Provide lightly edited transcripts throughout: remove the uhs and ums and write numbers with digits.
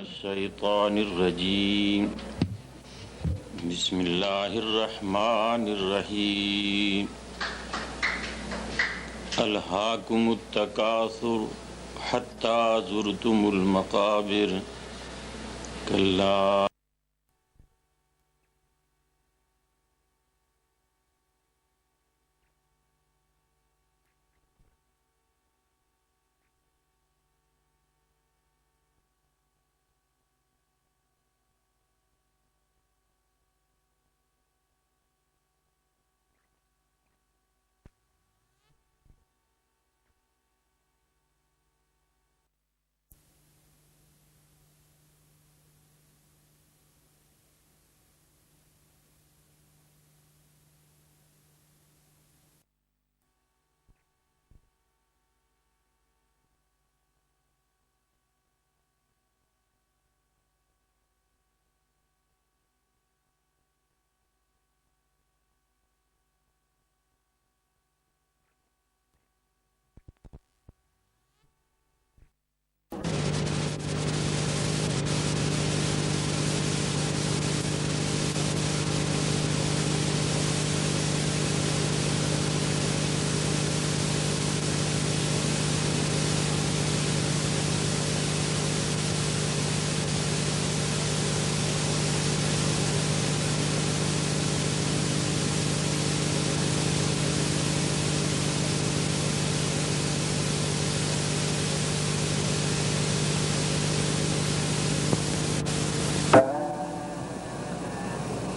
الشیطان الرجیم بسم اللہ الرحمن الرحیم الہاکم التکاثر حتی زرتم المقابر کلا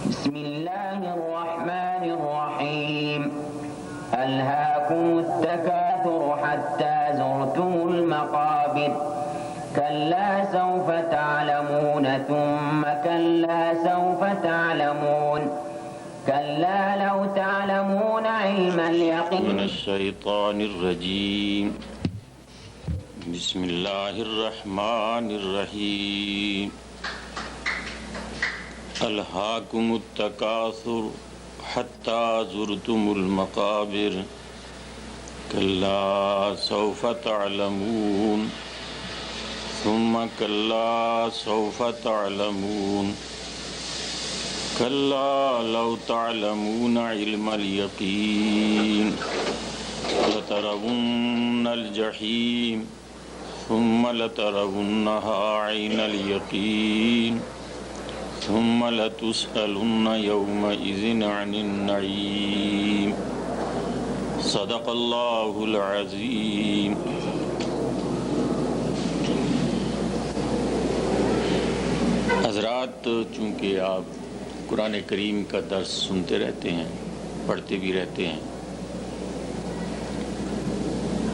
بسم الله الرحمن الرحيم ألهاكم التكاثر حتى زرتم المقابر كلا سوف تعلمون ثم كلا سوف تعلمون كلا لو تعلمون علم اليقين من الشیطان الرجیم بسم اللہ الرحمن الرحیم الہاکم التکاثر حتی زرتم المقابر کلا سوف تعلمون ثم کلا سوف تعلمون کلا لو تعلمون علم الیقین لترون الجحیم ثم لترونها عین الیقین ثم لتسألن يومئذ عن النعیم صدق اللہ العظیم. حضرات، چونکہ آپ قرآن کریم کا درس سنتے رہتے ہیں، پڑھتے بھی رہتے ہیں،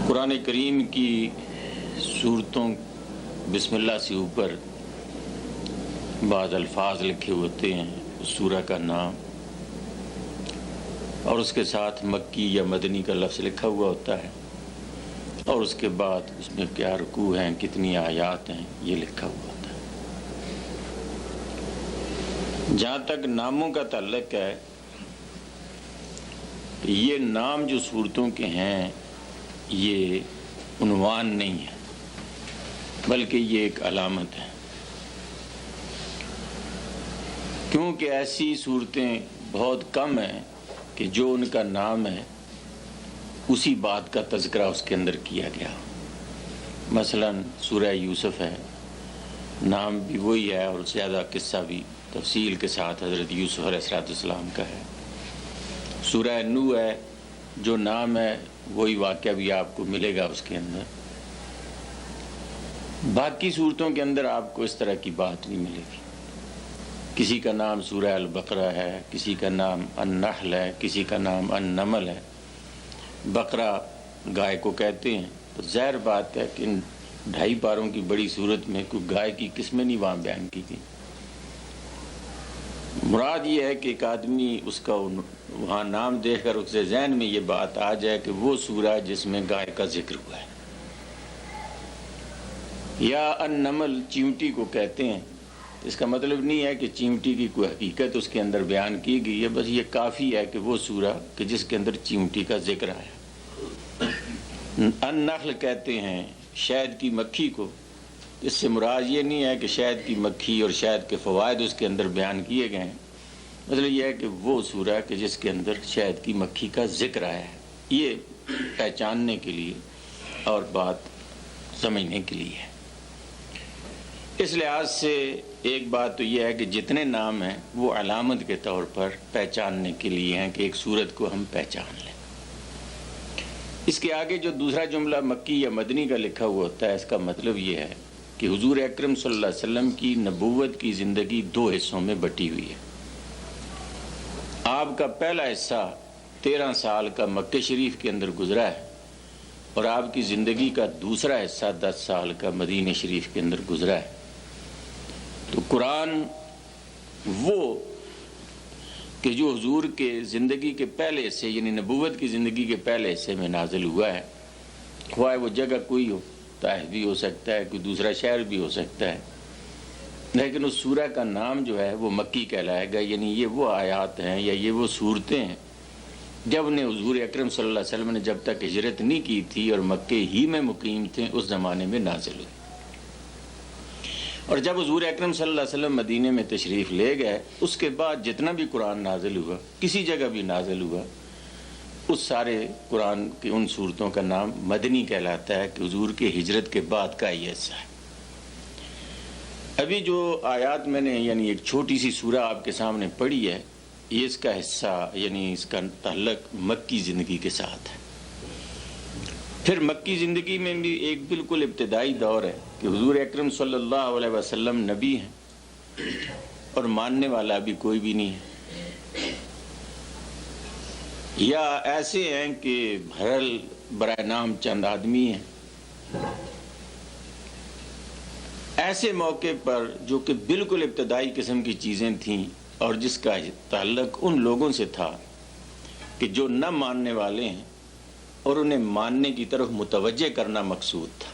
قرآن کریم کی سورتوں بسم اللہ سے اوپر بعض الفاظ لکھے ہوتے ہیں اس سورہ کا نام، اور اس کے ساتھ مکی یا مدنی کا لفظ لکھا ہوا ہوتا ہے، اور اس کے بعد اس میں کیا رکوع ہیں، کتنی آیات ہیں، یہ لکھا ہوا ہوتا ہے. جہاں تک ناموں کا تعلق ہے، یہ نام جو سورتوں کے ہیں یہ عنوان نہیں ہے، بلکہ یہ ایک علامت ہے، کیونکہ ایسی صورتیں بہت کم ہیں کہ جو ان کا نام ہے اسی بات کا تذکرہ اس کے اندر کیا گیا. مثلا سورہ یوسف ہے، نام بھی وہی ہے اور زیادہ قصہ بھی تفصیل کے ساتھ حضرت یوسف علیہ السلام کا ہے. سورہ نوح ہے، جو نام ہے وہی واقعہ بھی آپ کو ملے گا اس کے اندر. باقی صورتوں کے اندر آپ کو اس طرح کی بات نہیں ملے گی. کسی کا نام سورہ البقرہ ہے، کسی کا نام النحل ہے، کسی کا نام النمل ہے. بقرہ گائے کو کہتے ہیں، تو ظاہر بات ہے کہ ان 2.5 پاروں کی بڑی صورت میں کوئی گائے کی قسمیں نہیں وہاں بیان کی گئی. مراد یہ ہے کہ ایک آدمی اس کا وہاں نام دیکھ کر اس کے ذہن میں یہ بات آ جائے کہ وہ سورہ جس میں گائے کا ذکر ہوا ہے. یا النمل چیونٹی کو کہتے ہیں. اس کا مطلب نہیں ہے کہ چیونٹی کی کوئی حقیقت اس کے اندر بیان کی گئی ہے، بس یہ کافی ہے کہ وہ سورہ کہ جس کے اندر چیونٹی کا ذکر آیا. النخل کہتے ہیں شہد کی مکھی کو، اس سے مراد یہ نہیں ہے کہ شہد کی مکھی اور شہد کے فوائد اس کے اندر بیان کیے گئے ہیں، مطلب یہ ہے کہ وہ سورہ کہ جس کے اندر شہد کی مکھی کا ذکر آیا ہے، یہ پہچاننے کے لیے اور بات سمجھنے کے لیے ہے۔ اس لحاظ سے ایک بات تو یہ ہے کہ جتنے نام ہیں وہ علامت کے طور پر پہچاننے کے لیے ہیں کہ ایک سورت کو ہم پہچان لیں۔ اس کے آگے جو دوسرا جملہ مکی یا مدنی کا لکھا ہوا ہوتا ہے، اس کا مطلب یہ ہے کہ حضور اکرم صلی اللہ علیہ وسلم کی نبوت کی زندگی 2 حصوں میں بٹی ہوئی ہے۔ آپ کا پہلا حصہ 13 سال کا مکہ شریف کے اندر گزرا ہے، اور آپ کی زندگی کا دوسرا حصہ 10 سال کا مدینہ شریف کے اندر گزرا ہے۔ تو قرآن وہ کہ جو حضور کے زندگی کے پہلے حصے یعنی نبوت کی زندگی کے پہلے حصے میں نازل ہوا ہے، خواہ وہ جگہ کوئی ہو، طائف بھی ہو سکتا ہے، کوئی دوسرا شہر بھی ہو سکتا ہے، لیکن اس سورہ کا نام جو ہے وہ مکی کہلائے گا، یعنی یہ وہ آیات ہیں یا یہ وہ صورتیں ہیں جب نے حضور اکرم صلی اللہ علیہ وسلم نے جب تک ہجرت نہیں کی تھی اور مکے ہی میں مقیم تھے اس زمانے میں نازل ہوئی، اور جب حضور اکرم صلی اللہ علیہ وسلم مدینے میں تشریف لے گئے اس کے بعد جتنا بھی قرآن نازل ہوا، کسی جگہ بھی نازل ہوا، اس سارے قرآن کی ان صورتوں کا نام مدنی کہلاتا ہے کہ حضور کے ہجرت کے بعد کا یہ حصہ ہے۔ ابھی جو آیات میں نے یعنی ایک چھوٹی سی سورہ آپ کے سامنے پڑھی ہے، یہ اس کا حصہ یعنی اس کا تعلق مکی زندگی کے ساتھ ہے۔ پھر مکی زندگی میں بھی ایک بالکل ابتدائی دور ہے کہ حضور اکرم صلی اللہ علیہ وسلم نبی ہیں اور ماننے والا بھی کوئی بھی نہیں ہے، یا ایسے ہیں کہ بھرل برائے نام چند آدمی ہیں۔ ایسے موقع پر جو کہ بالکل ابتدائی قسم کی چیزیں تھیں اور جس کا تعلق ان لوگوں سے تھا کہ جو نہ ماننے والے ہیں اور انہیں ماننے کی طرف متوجہ کرنا مقصود تھا۔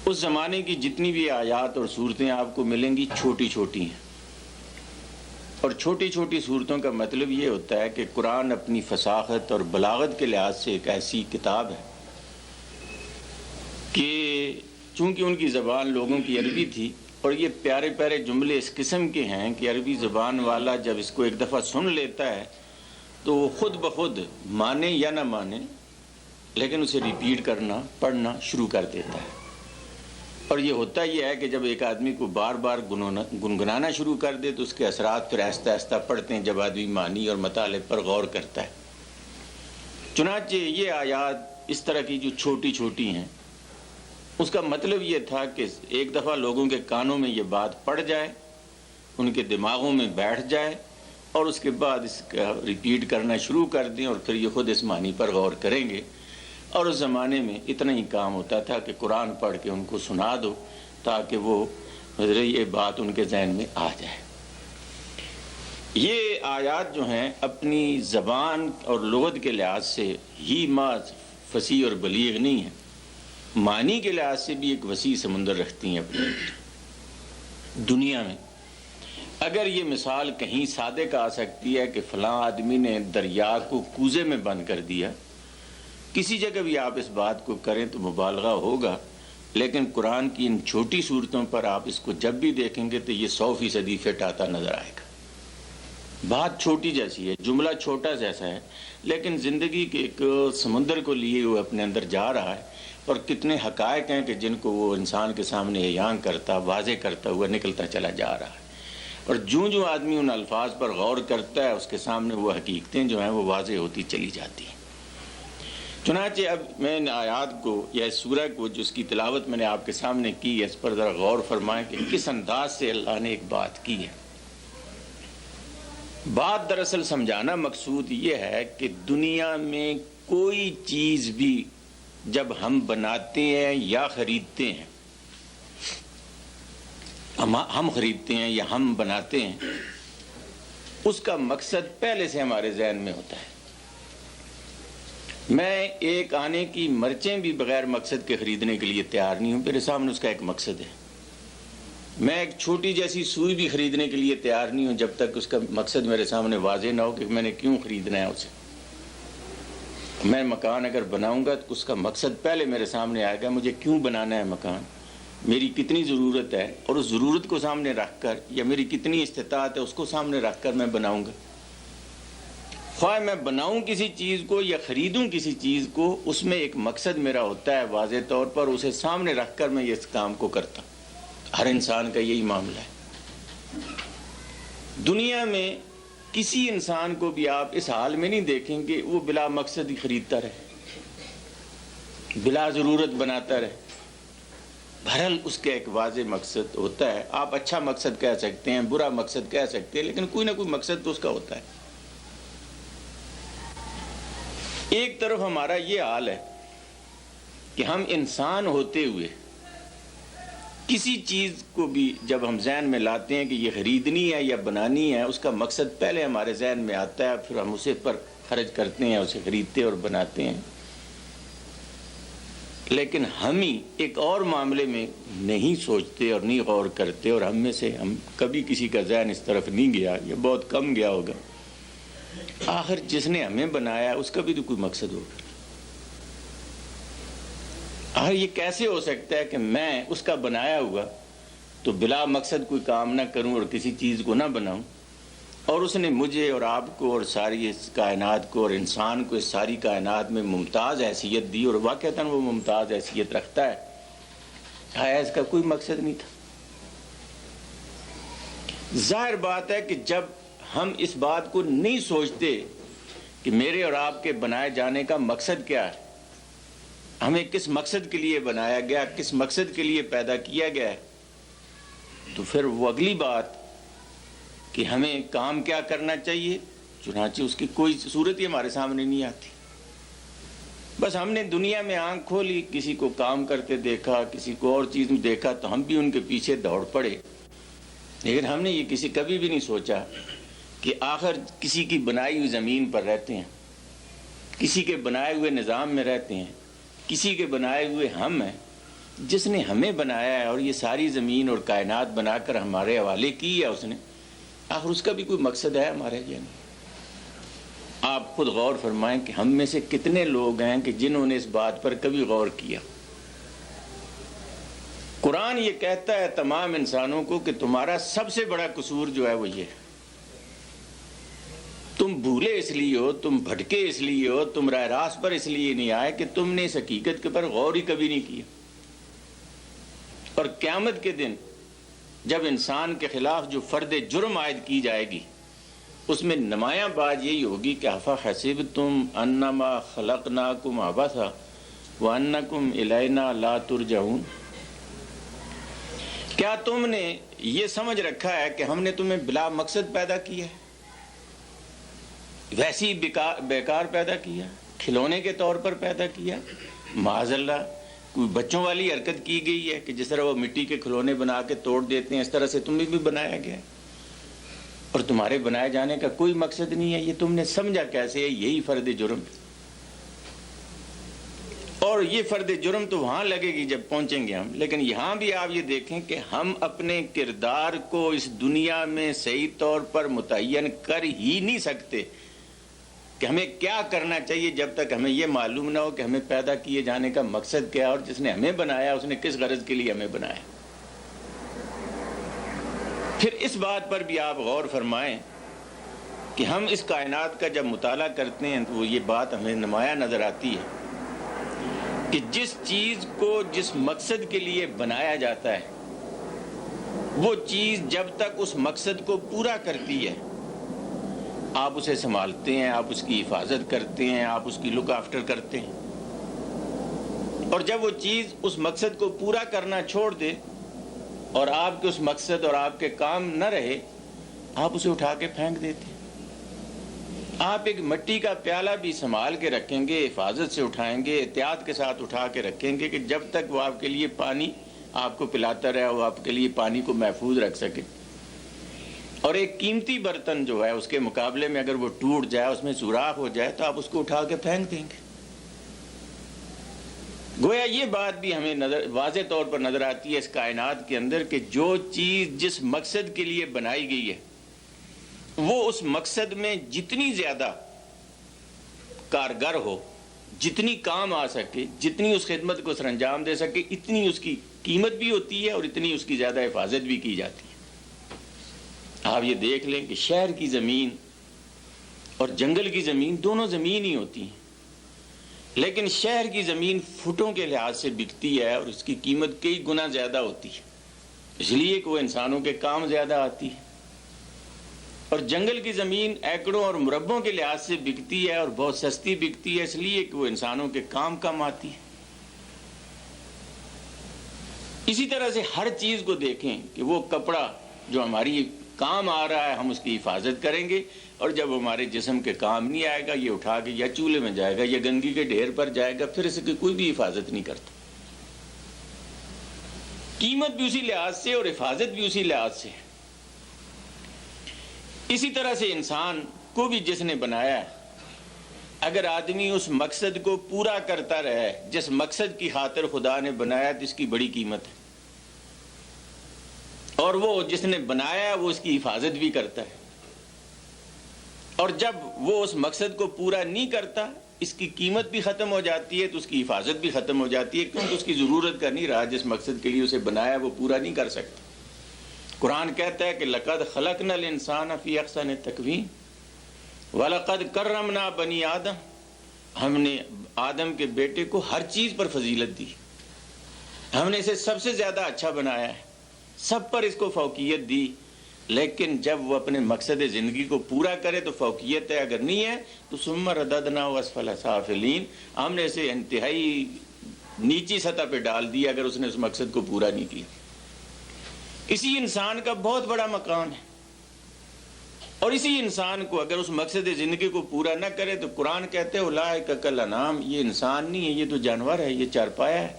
اس زمانے کی جتنی بھی آیات اور صورتیں آپ کو ملیں گی چھوٹی چھوٹی ہیں، اور چھوٹی چھوٹی صورتوں کا مطلب یہ ہوتا ہے کہ قرآن اپنی فصاحت اور بلاغت کے لحاظ سے ایک ایسی کتاب ہے کہ چونکہ ان کی زبان لوگوں کی عربی تھی اور یہ پیارے پیارے جملے اس قسم کے ہیں کہ عربی زبان والا جب اس کو ایک دفعہ سن لیتا ہے تو وہ خود بخود مانے یا نہ مانے لیکن اسے ریپیٹ کرنا پڑھنا شروع کر دیتا ہے۔ اور یہ ہوتا یہ ہے کہ جب ایک آدمی کو بار بار گنگنانا شروع کر دے تو اس کے اثرات پھر آہستہ آہستہ پڑھتے ہیں جب آدمی معنی اور مطالعے پر غور کرتا ہے۔ چنانچہ یہ آیات اس طرح کی جو چھوٹی چھوٹی ہیں اس کا مطلب یہ تھا کہ ایک دفعہ لوگوں کے کانوں میں یہ بات پڑ جائے، ان کے دماغوں میں بیٹھ جائے اور اس کے بعد اس کا ریپیٹ کرنا شروع کر دیں اور پھر یہ خود اس معنی پر غور کریں گے۔ اور اس زمانے میں اتنا ہی کام ہوتا تھا کہ قرآن پڑھ کے ان کو سنا دو تاکہ وہ یہ بات ان کے ذہن میں آ جائے۔ یہ آیات جو ہیں اپنی زبان اور لغت کے لحاظ سے ہی فصیح اور بلیغ نہیں ہیں، معنی کے لحاظ سے بھی ایک وسیع سمندر رکھتی ہیں اپنی دنیا میں۔ اگر یہ مثال کہیں صادق آ سکتی ہے کہ فلاں آدمی نے دریا کو کوزے میں بند کر دیا، کسی جگہ بھی آپ اس بات کو کریں تو مبالغہ ہوگا، لیکن قرآن کی ان چھوٹی صورتوں پر آپ اس کو جب بھی دیکھیں گے تو یہ 100% فٹ آتا نظر آئے گا۔ بات چھوٹی جیسی ہے، جملہ چھوٹا جیسا ہے، لیکن زندگی کے ایک سمندر کو لیے ہوئے اپنے اندر جا رہا ہے، اور کتنے حقائق ہیں کہ جن کو وہ انسان کے سامنے اعیان کرتا واضح کرتا ہوا نکلتا چلا جا رہا ہے، اور جو آدمی ان الفاظ پر غور کرتا ہے اس کے سامنے وہ حقیقتیں جو ہیں وہ واضح ہوتی چلی جاتی ہیں۔ چنانچہ اب میں ان آیات کو یا اس سورہ کو جس کی تلاوت میں نے آپ کے سامنے کی ہے اس پر ذرا غور فرمائیں کہ کس انداز سے اللہ نے ایک بات کی ہے۔ بات دراصل سمجھانا مقصود یہ ہے کہ دنیا میں کوئی چیز بھی جب ہم بناتے ہیں یا خریدتے ہیں، ہم خریدتے ہیں یا ہم بناتے ہیں، اس کا مقصد پہلے سے ہمارے ذہن میں ہوتا ہے۔ میں ایک آنے کی مرچیں بھی بغیر مقصد کے خریدنے کے لیے تیار نہیں ہوں، میرے سامنے اس کا ایک مقصد ہے۔ میں ایک چھوٹی جیسی سوئی بھی خریدنے کے لیے تیار نہیں ہوں جب تک اس کا مقصد میرے سامنے واضح نہ ہو کہ میں نے کیوں خریدنا ہے اسے۔ میں مکان اگر بناؤں گا تو اس کا مقصد پہلے میرے سامنے آئے گا، مجھے کیوں بنانا ہے مکان، میری کتنی ضرورت ہے، اور اس ضرورت کو سامنے رکھ کر یا میری کتنی استطاعت ہے اس کو سامنے رکھ کر میں بناؤں گا۔ خواہ میں بناؤں کسی چیز کو یا خریدوں کسی چیز کو، اس میں ایک مقصد میرا ہوتا ہے واضح طور پر، اسے سامنے رکھ کر میں اس کام کو کرتا ہوں۔ ہر انسان کا یہی معاملہ ہے۔ دنیا میں کسی انسان کو بھی آپ اس حال میں نہیں دیکھیں کہ وہ بلا مقصد ہی خریدتا رہے، بلا ضرورت بناتا رہے۔ بہرحال اس کا ایک واضح مقصد ہوتا ہے۔ آپ اچھا مقصد کہہ سکتے ہیں، برا مقصد کہہ سکتے ہیں، لیکن کوئی نہ کوئی مقصد تو اس کا ہوتا ہے۔ ایک طرف ہمارا یہ حال ہے کہ ہم انسان ہوتے ہوئے کسی چیز کو بھی جب ہم ذہن میں لاتے ہیں کہ یہ خریدنی ہے یا بنانی ہے، اس کا مقصد پہلے ہمارے ذہن میں آتا ہے، پھر ہم اسے پر خرچ کرتے ہیں، اسے خریدتے اور بناتے ہیں۔ لیکن ہم ہی ایک اور معاملے میں نہیں سوچتے اور نہیں غور کرتے، اور ہم میں سے ہم کبھی کسی کا ذہن اس طرف نہیں گیا یا بہت کم گیا ہوگا، آخر جس نے ہمیں بنایا اس کا بھی تو کوئی مقصد ہوگا۔ آخر یہ کیسے ہو سکتا ہے کہ میں اس کا بنایا ہوا تو بلا مقصد کوئی کام نہ کروں اور کسی چیز کو نہ بناؤں، اور اس نے مجھے اور آپ کو اور ساری اس کائنات کو اور انسان کو اس ساری کائنات میں ممتاز حیثیت دی، اور واقعتاً وہ ممتاز حیثیت رکھتا ہے، آیا اس کا کوئی مقصد نہیں تھا؟ ظاہر بات ہے کہ جب ہم اس بات کو نہیں سوچتے کہ میرے اور آپ کے بنائے جانے کا مقصد کیا ہے، ہمیں کس مقصد کے لیے بنایا گیا، کس مقصد کے لیے پیدا کیا گیا ہے، تو پھر وہ اگلی بات کہ ہمیں کام کیا کرنا چاہیے، چنانچہ اس کی کوئی صورت ہی ہمارے سامنے نہیں آتی۔ بس ہم نے دنیا میں آنکھ کھولی، کسی کو کام کرتے دیکھا، کسی کو اور چیز میں دیکھا تو ہم بھی ان کے پیچھے دوڑ پڑے، لیکن ہم نے یہ کبھی بھی نہیں سوچا کہ آخر کسی کی بنائی ہوئی زمین پر رہتے ہیں، کسی کے بنائے ہوئے نظام میں رہتے ہیں، کسی کے بنائے ہوئے ہم ہیں، جس نے ہمیں بنایا ہے اور یہ ساری زمین اور کائنات بنا کر ہمارے حوالے کی ہے اس نے، آخر اس کا بھی کوئی مقصد ہے ہمارے یا نہیں؟ آپ خود غور فرمائیں کہ ہم میں سے کتنے لوگ ہیں کہ جنہوں نے اس بات پر کبھی غور کیا۔ قرآن یہ کہتا ہے تمام انسانوں کو کہ تمہارا سب سے بڑا قصور جو ہے وہ یہ ہے، تم بھولے اس لیے ہو، تم بھٹکے اس لیے ہو، تم راہ راست پر اس لیے نہیں آئے کہ تم نے اس حقیقت کے پر غور ہی کبھی نہیں کیا۔ اور قیامت کے دن جب انسان کے خلاف جو فرد جرم عائد کی جائے گی، اس میں نمایاں بات یہی ہوگی کہ افحسبتم انما خلقناکم عبثا وانکم الینا لا ترجعون، کیا تم نے یہ سمجھ رکھا ہے کہ ہم نے تمہیں بلا مقصد پیدا کیا ہے، ویسی بیکار پیدا کیا، کھلونے کے طور پر پیدا کیا؟ معاذ اللہ کوئی بچوں والی حرکت کی گئی ہے کہ جس طرح وہ مٹی کے کھلونے بنا کے توڑ دیتے ہیں، اس طرح سے تمہیں بھی بنایا گیا ہے، اور تمہارے بنائے جانے کا کوئی مقصد نہیں ہے، یہ تم نے سمجھا کیسے ہے؟ یہی فرد جرم، اور یہ فرد جرم تو وہاں لگے گی جب پہنچیں گے ہم، لیکن یہاں بھی آپ یہ دیکھیں کہ ہم اپنے کردار کو اس دنیا میں صحیح طور پر متعین کر ہی نہیں سکتے کہ ہمیں کیا کرنا چاہیے جب تک ہمیں یہ معلوم نہ ہو کہ ہمیں پیدا کیے جانے کا مقصد کیا ہے، اور جس نے ہمیں بنایا اس نے کس غرض کے لیے ہمیں بنایا۔ پھر اس بات پر بھی آپ غور فرمائیں کہ ہم اس کائنات کا جب مطالعہ کرتے ہیں تو یہ بات ہمیں نمایاں نظر آتی ہے کہ جس چیز کو جس مقصد کے لیے بنایا جاتا ہے، وہ چیز جب تک اس مقصد کو پورا کرتی ہے آپ اسے سنبھالتے ہیں، آپ اس کی حفاظت کرتے ہیں، آپ اس کی لک آفٹر کرتے ہیں، اور جب وہ چیز اس مقصد کو پورا کرنا چھوڑ دے اور آپ کے اس مقصد اور آپ کے کام نہ رہے، آپ اسے اٹھا کے پھینک دیتے ہیں۔ آپ ایک مٹی کا پیالہ بھی سنبھال کے رکھیں گے، حفاظت سے اٹھائیں گے، احتیاط کے ساتھ اٹھا کے رکھیں گے کہ جب تک وہ آپ کے لیے پانی آپ کو پلاتا رہے، وہ آپ کے لیے پانی کو محفوظ رکھ سکے۔ اور ایک قیمتی برتن جو ہے اس کے مقابلے میں اگر وہ ٹوٹ جائے، اس میں سوراخ ہو جائے، تو آپ اس کو اٹھا کے پھینک دیں گے۔ گویا یہ بات بھی ہمیں واضح طور پر نظر آتی ہے اس کائنات کے اندر کہ جو چیز جس مقصد کے لیے بنائی گئی ہے، وہ اس مقصد میں جتنی زیادہ کارگر ہو، جتنی کام آ سکے، جتنی اس خدمت کو سر انجام دے سکے، اتنی اس کی قیمت بھی ہوتی ہے اور اتنی اس کی زیادہ حفاظت بھی کی جاتی ہے۔ آپ یہ دیکھ لیں کہ شہر کی زمین اور جنگل کی زمین دونوں زمین ہی ہوتی ہیں، لیکن شہر کی زمین فٹوں کے لحاظ سے بکتی ہے اور اس کی قیمت کئی گنا زیادہ ہوتی ہے، اس لیے کہ وہ انسانوں کے کام زیادہ آتی ہے، اور جنگل کی زمین ایکڑوں اور مربعوں کے لحاظ سے بکتی ہے اور بہت سستی بکتی ہے، اس لیے کہ وہ انسانوں کے کام کم آتی ہے۔ اسی طرح سے ہر چیز کو دیکھیں کہ وہ کپڑا جو ہماری کام آ رہا ہے ہم اس کی حفاظت کریں گے، اور جب ہمارے جسم کے کام نہیں آئے گا یہ اٹھا کے یا چولہے میں جائے گا یا گندگی کے ڈھیر پر جائے گا، پھر اس کی کوئی بھی حفاظت نہیں کرتا۔ قیمت بھی اسی لحاظ سے اور حفاظت بھی اسی لحاظ سے۔ اسی طرح سے انسان کو بھی جس نے بنایا ہے، اگر آدمی اس مقصد کو پورا کرتا رہے جس مقصد کی خاطر خدا نے بنایا تو اس کی بڑی قیمت ہے، اور وہ جس نے بنایا ہے وہ اس کی حفاظت بھی کرتا ہے، اور جب وہ اس مقصد کو پورا نہیں کرتا اس کی قیمت بھی ختم ہو جاتی ہے تو اس کی حفاظت بھی ختم ہو جاتی ہے، کیونکہ اس کی ضرورت کا نہیں رہا، جس مقصد کے لیے اسے بنایا وہ پورا نہیں کر سکتا۔ قرآن کہتا ہے کہ لقد خلقنا الانسان فی احسن تقویم وَلَقَدْ كَرَّمْنَا بَنِي آدم، ہم نے آدم کے بیٹے کو ہر چیز پر فضیلت دی، ہم نے اسے سب سے زیادہ اچھا بنایا ہے، سب پر اس کو فوقیت دی، لیکن جب وہ اپنے مقصد زندگی کو پورا کرے تو فوقیت ہے، اگر نہیں ہے تو ثُمَّ رَدَدْنَاهُ أَسْفَلَ سَافِلِينَ، ہم نے اسے انتہائی نیچی سطح پہ ڈال دیا اگر اس نے اس مقصد کو پورا نہیں کیا۔ اسی انسان کا بہت بڑا مقام ہے، اور اسی انسان کو اگر اس مقصد زندگی کو پورا نہ کرے تو قرآن کہتے ہیں اولئک کالانعام، یہ انسان نہیں ہے، یہ تو جانور ہے، یہ چارپایا ہے۔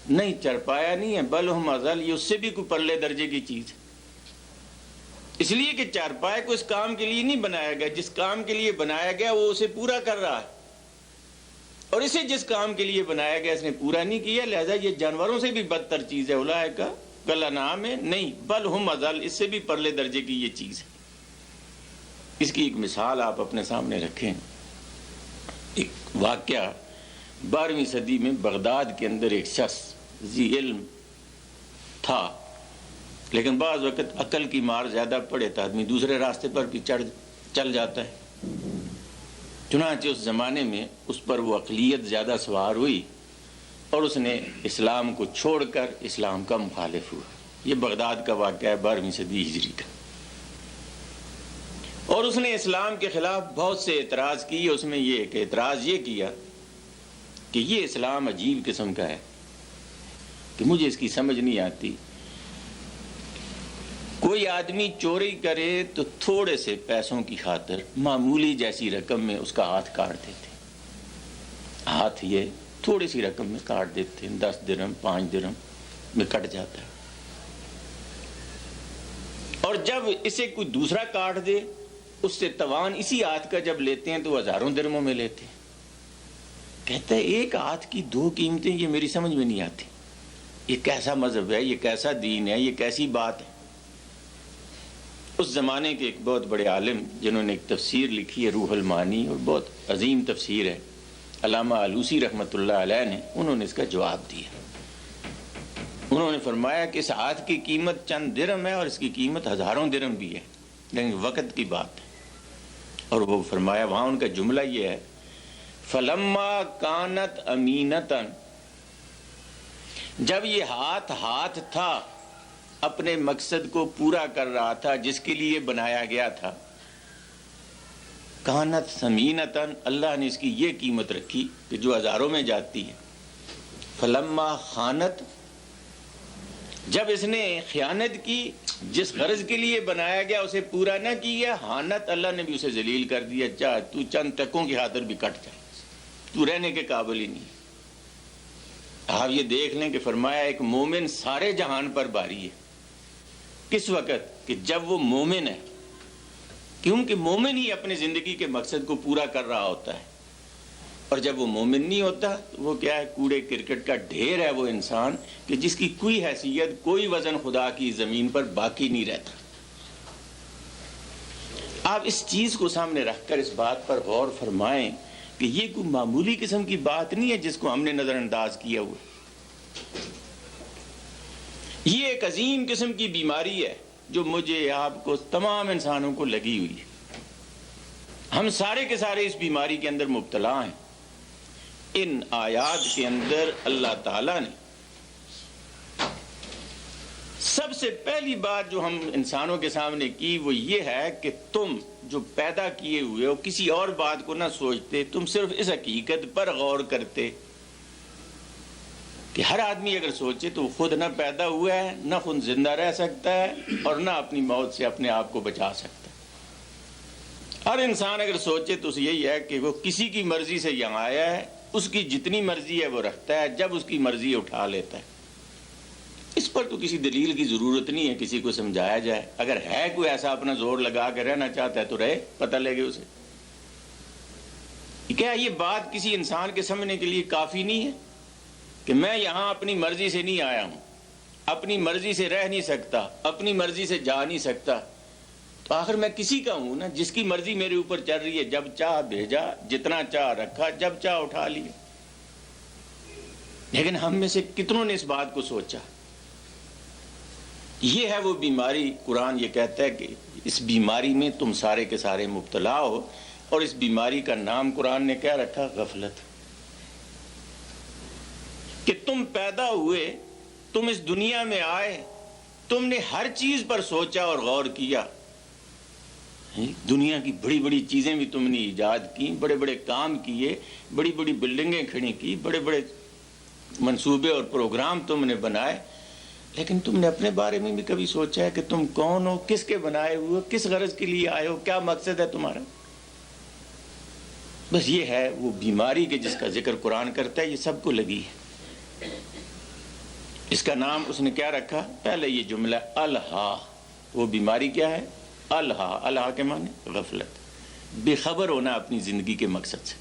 نہیں، چارپایا نہیں ہے، بل ہم اضل، یہ اس سے بھی کوئی پرلے درجے کی چیز ہے، اس لیے کہ چارپائے کو اس کام کے لیے نہیں بنایا گیا، جس کام کے لیے بنایا گیا وہ اسے پورا کر رہا ہے، اور اسے جس کام کے لیے بنایا گیا اس نے پورا نہیں کیا، لہذا یہ جانوروں سے بھی بدتر چیز ہے۔ اولئک کالانعام ہے، نہیں بل ہم اضل، اس سے بھی پرلے درجے کی یہ چیز ہے۔ اس کی ایک مثال آپ اپنے سامنے رکھیں، ایک واقعہ 12ویں صدی میں بغداد کے اندر ایک شخص ذی علم تھا، لیکن بعض وقت عقل کی مار زیادہ پڑے تو آدمی دوسرے راستے پر بھی چل جاتا ہے، چنانچہ اس زمانے میں اس پر وہ عقلیت زیادہ سوار ہوئی اور اس نے اسلام کو چھوڑ کر اسلام کا مخالف ہوا۔ یہ بغداد کا واقعہ ہے 12ویں صدی ہجری کا، اور اس نے اسلام کے خلاف بہت سے اعتراض کیے۔ اس میں یہ ایک اعتراض یہ کیا کہ یہ اسلام عجیب قسم کا ہے کہ مجھے اس کی سمجھ نہیں آتی، کوئی آدمی چوری کرے تو تھوڑے سے پیسوں کی خاطر معمولی جیسی رقم میں اس کا ہاتھ کاٹ دیتے، ہاتھ یہ تھوڑی سی رقم میں کاٹ دیتے ہیں، 10 درہم 5 درہم میں کٹ جاتا ہے، اور جب اسے کوئی دوسرا کاٹ دے اس سے توان اسی ہاتھ کا جب لیتے ہیں تو ہزاروں درہموں میں لیتے ہیں۔ کہتا ہے ایک ہاتھ کی 2 قیمتیں، یہ میری سمجھ میں نہیں آتی، یہ کیسا مذہب ہے، یہ کیسا دین ہے، یہ کیسی بات ہے۔ اس زمانے کے ایک بہت بڑے عالم جنہوں نے ایک تفسیر لکھی ہے روح المعانی، اور بہت عظیم تفسیر ہے، علامہ آلوسی رحمۃ اللہ علیہ نے، انہوں نے اس کا جواب دیا۔ انہوں نے فرمایا کہ اس ہاتھ کی قیمت چند درہم ہے اور اس کی قیمت ہزاروں درہم بھی ہے، لیکن وقت کی بات ہے۔ اور وہ فرمایا وہاں ان کا جملہ یہ ہے فَلَمَّا كَانَتْ أَمِينَةً، جب یہ ہاتھ تھا اپنے مقصد کو پورا کر رہا تھا جس کے لیے بنایا گیا تھا، کانت ثمینتاً، اللہ نے اس کی یہ قیمت رکھی کہ جو ہزاروں میں جاتی ہے۔ فلما خانت، جب اس نے خیانت کی، جس غرض کے لیے بنایا گیا اسے پورا نہ کیا، حانت، اللہ نے بھی اسے ذلیل کر دیا، جا تو چند ٹکوں کی خاطر بھی کٹ جا، تو رہنے کے قابل ہی نہیں۔ آپ یہ دیکھ لیں کہ فرمایا ایک مومن سارے جہان پر باری ہے، کس وقت کہ جب وہ مومن ہے، کیونکہ مومن ہی اپنی زندگی کے مقصد کو پورا کر رہا ہوتا ہے، اور جب وہ مومن نہیں ہوتا وہ کیا ہے، کوڑے کرکٹ کا ڈھیر ہے وہ انسان کہ جس کی کوئی حیثیت، کوئی وزن خدا کی زمین پر باقی نہیں رہتا۔ آپ اس چیز کو سامنے رکھ کر اس بات پر غور فرمائیں کہ یہ کوئی معمولی قسم کی بات نہیں ہے جس کو ہم نے نظر انداز کیا ہوا. یہ ایک عظیم قسم کی بیماری ہے جو مجھے، آپ کو، تمام انسانوں کو لگی ہوئی ہے. ہم سارے کے سارے اس بیماری کے اندر مبتلا ہیں. ان آیات کے اندر اللہ تعالیٰ نے سب سے پہلی بات جو ہم انسانوں کے سامنے کی وہ یہ ہے کہ تم جو پیدا کیے ہوئے ہو کسی اور بات کو نہ سوچتے، تم صرف اس حقیقت پر غور کرتے کہ ہر آدمی اگر سوچے تو وہ خود نہ پیدا ہوا ہے، نہ خود زندہ رہ سکتا ہے، اور نہ اپنی موت سے اپنے آپ کو بچا سکتا ہے. ہر انسان اگر سوچے تو اسے یہی ہے کہ وہ کسی کی مرضی سے یہاں آیا ہے، اس کی جتنی مرضی ہے وہ رکھتا ہے، جب اس کی مرضی اٹھا لیتا ہے. اس پر تو کسی دلیل کی ضرورت نہیں ہے کسی کو سمجھایا جائے. اگر ہے کوئی ایسا اپنا زور لگا کے رہنا چاہتا ہے تو رہے، پتہ لگے اسے. کیا یہ بات کسی انسان کے سمجھنے کے لیے کافی نہیں ہے کہ میں یہاں اپنی مرضی سے نہیں آیا ہوں، اپنی مرضی سے رہ نہیں سکتا، اپنی مرضی سے جا نہیں سکتا، تو آخر میں کسی کا ہوں نا، جس کی مرضی میرے اوپر چل رہی ہے. جب چاہ بھیجا، جتنا چاہ رکھا، جب چاہ اٹھا لیا. لیکن ہم میں سے کتنوں نے اس بات کو سوچا؟ یہ ہے وہ بیماری. قرآن یہ کہتا ہے کہ اس بیماری میں تم سارے کے سارے مبتلا ہو، اور اس بیماری کا نام قرآن نے کیا رکھا؟ غفلت. کہ تم پیدا ہوئے، تم اس دنیا میں آئے، تم نے ہر چیز پر سوچا اور غور کیا. دنیا کی بڑی بڑی چیزیں بھی تم نے ایجاد کی، بڑے بڑے کام کیے، بڑی بڑی بلڈنگیں کھڑی کی، بڑے بڑے منصوبے اور پروگرام تم نے بنائے. لیکن تم نے اپنے بارے میں بھی کبھی سوچا ہے کہ تم کون ہو، کس کے بنائے ہوئے، کس غرض کے لیے آئے ہو، کیا مقصد ہے تمہارا؟ بس یہ ہے وہ بیماری کے جس کا ذکر قرآن کرتا ہے. یہ سب کو لگی ہے. اس کا نام اس نے کیا رکھا؟ پہلے یہ جملہ الہا. وہ بیماری کیا ہے؟ الہا. الہا کے معنی غفلت، بے خبر ہونا اپنی زندگی کے مقصد سے،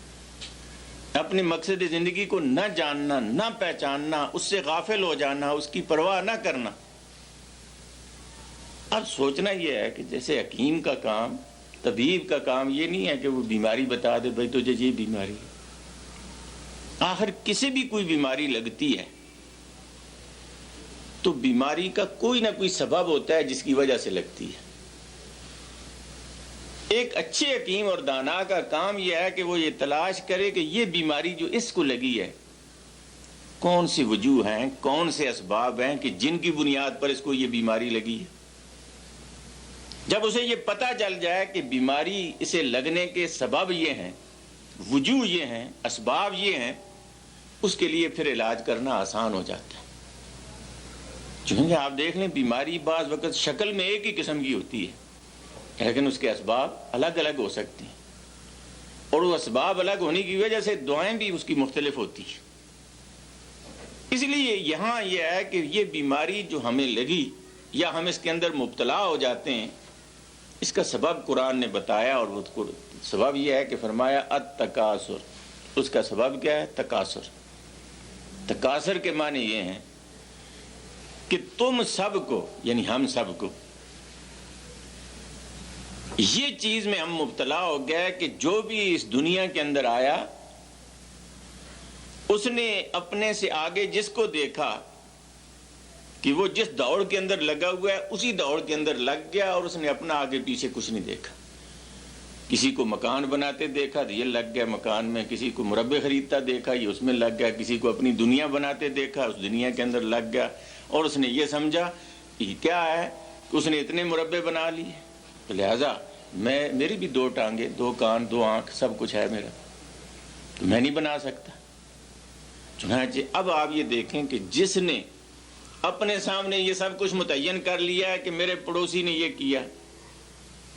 اپنے مقصد زندگی کو نہ جاننا، نہ پہچاننا، اس سے غافل ہو جانا، اس کی پرواہ نہ کرنا. اب سوچنا یہ ہے کہ جیسے حکیم کا کام، طبیب کا کام یہ نہیں ہے کہ وہ بیماری بتا دے بھائی تجھے یہ بیماری ہے. آخر کسی بھی کوئی بیماری لگتی ہے تو بیماری کا کوئی نہ کوئی سبب ہوتا ہے جس کی وجہ سے لگتی ہے. ایک اچھے حکیم اور دانا کا کام یہ ہے کہ وہ یہ تلاش کرے کہ یہ بیماری جو اس کو لگی ہے کون سی وجوہ ہیں، کون سے اسباب ہیں کہ جن کی بنیاد پر اس کو یہ بیماری لگی ہے. جب اسے یہ پتہ چل جائے کہ بیماری اسے لگنے کے سبب یہ ہیں، وجوہ یہ ہیں، اسباب یہ ہیں، اس کے لیے پھر علاج کرنا آسان ہو جاتا ہے. چونکہ آپ دیکھ لیں بیماری بعض وقت شکل میں ایک ہی قسم کی ہوتی ہے لیکن اس کے اسباب الگ الگ ہو سکتے ہیں، اور وہ اسباب الگ ہونے کی وجہ سے دعائیں بھی اس کی مختلف ہوتی ہیں. اس لیے یہاں یہ ہے کہ یہ بیماری جو ہمیں لگی یا ہم اس کے اندر مبتلا ہو جاتے ہیں، اس کا سبب قرآن نے بتایا، اور وہ سبب یہ ہے کہ فرمایا التکاثر. اس کا سبب کیا ہے؟ تکاثر. تکاثر کے معنی یہ ہیں کہ تم سب کو، یعنی ہم سب کو، یہ چیز میں ہم مبتلا ہو گئے کہ جو بھی اس دنیا کے اندر آیا اس نے اپنے سے آگے جس کو دیکھا کہ وہ جس دوڑ کے اندر لگا ہوا ہے اسی دوڑ کے اندر لگ گیا، اور اس نے اپنا آگے پیچھے کچھ نہیں دیکھا. کسی کو مکان بناتے دیکھا تو یہ لگ گیا مکان میں، کسی کو مربے خریدتا دیکھا یہ اس میں لگ گیا، کسی کو اپنی دنیا بناتے دیکھا اس دنیا کے اندر لگ گیا، اور اس نے یہ سمجھا کہ کیا ہے کہ اس نے اتنے مربے بنا لیے، تو لہٰذا میری بھی 2 ٹانگیں، 2 کان، 2 آنکھ، سب کچھ ہے میرا، تو میں نہیں بنا سکتا. چنانچہ اب آپ یہ دیکھیں کہ جس نے اپنے سامنے یہ سب کچھ متعین کر لیا ہے کہ میرے پڑوسی نے یہ کیا،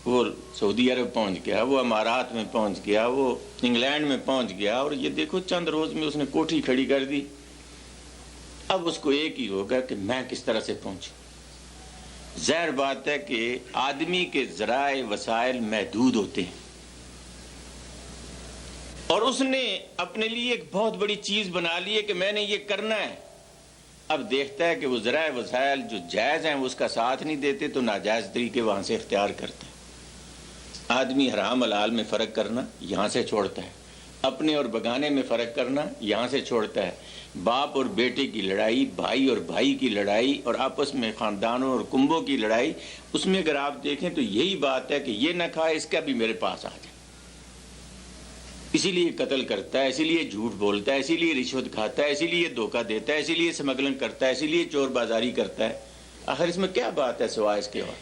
وہ سعودی عرب پہنچ گیا، وہ امارات میں پہنچ گیا، وہ انگلینڈ میں پہنچ گیا، اور یہ دیکھو چند روز میں اس نے کوٹھی کھڑی کر دی. اب اس کو ایک ہی ہوگا کہ میں کس طرح سے پہنچوں. ظاہر بات ہے کہ آدمی کے ذرائع وسائل محدود ہوتے ہیں، اور اس نے اپنے لیے ایک بہت بڑی چیز بنا لی ہے کہ میں نے یہ کرنا ہے. اب دیکھتا ہے کہ وہ ذرائع وسائل جو جائز ہیں وہ اس کا ساتھ نہیں دیتے تو ناجائز طریقے وہاں سے اختیار کرتا ہے. آدمی حرام حلال میں فرق کرنا یہاں سے چھوڑتا ہے، اپنے اور بگانے میں فرق کرنا یہاں سے چھوڑتا ہے، باپ اور بیٹے کی لڑائی، بھائی اور بھائی کی لڑائی، اور آپس میں خاندانوں اور کنبوں کی لڑائی، اس میں اگر آپ دیکھیں تو یہی بات ہے کہ یہ نہ کھائے اس کا بھی میرے پاس آ جائے، اسی لیے قتل کرتا ہے، اسی لیے جھوٹ بولتا ہے، اسی لیے رشوت کھاتا ہے، اسی لیے دھوکہ دیتا ہے، اسی لیے اسمگلنگ کرتا ہے، اسی لیے چور بازاری کرتا ہے۔ آخر اس میں کیا بات ہے سوائے اس کے؟ اور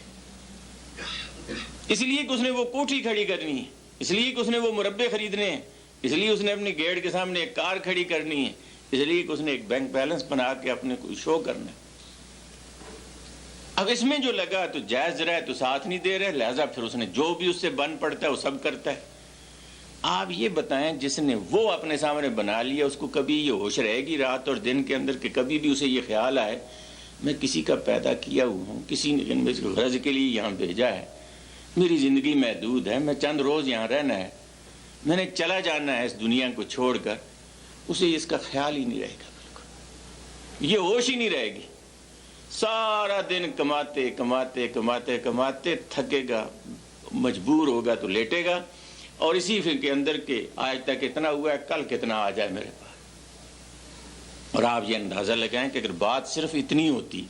اس لیے کہ اس نے وہ کوٹھی کھڑی کرنی ہے، اس لیے کہ اس نے وہ مربے خریدنے ہیں، اس لیے اس نے اپنے گیٹ کے سامنے ایک کار کھڑی کرنی ہے، اس لیے کہ اس نے ایک بینک بیلنس بنا کے اپنے کوئی شو کرنا ہے۔ اب اس میں جو لگا تو جائز رہا ہے تو ساتھ نہیں دے رہے، لہذا پھر اس نے جو بھی اس سے بن پڑتا ہے وہ سب کرتا ہے۔ آپ یہ بتائیں جس نے وہ اپنے سامنے بنا لیا اس کو کبھی یہ ہوش رہے گی رات اور دن کے اندر کہ کبھی بھی اسے یہ خیال آئے میں کسی کا پیدا کیا ہوا ہوں، کسی نے مجھے غرض کے لیے یہاں بھیجا ہے، میری زندگی محدود ہے، میں چند روز یہاں رہنا ہے، میں نے چلا جانا ہے اس دنیا کو چھوڑ کر، اسے اس کا خیال ہی نہیں رہے گا، بالکل یہ ہوش ہی نہیں رہے گی۔ سارا دن کماتے کماتے کماتے کماتے تھکے گا، مجبور ہوگا تو لیٹے گا، اور اسی فکر کے اندر کہ آج تک اتنا ہوا ہے کل کتنا آ جائے میرے پاس۔ اور آپ یہ اندازہ لگائیں کہ اگر بات صرف اتنی ہوتی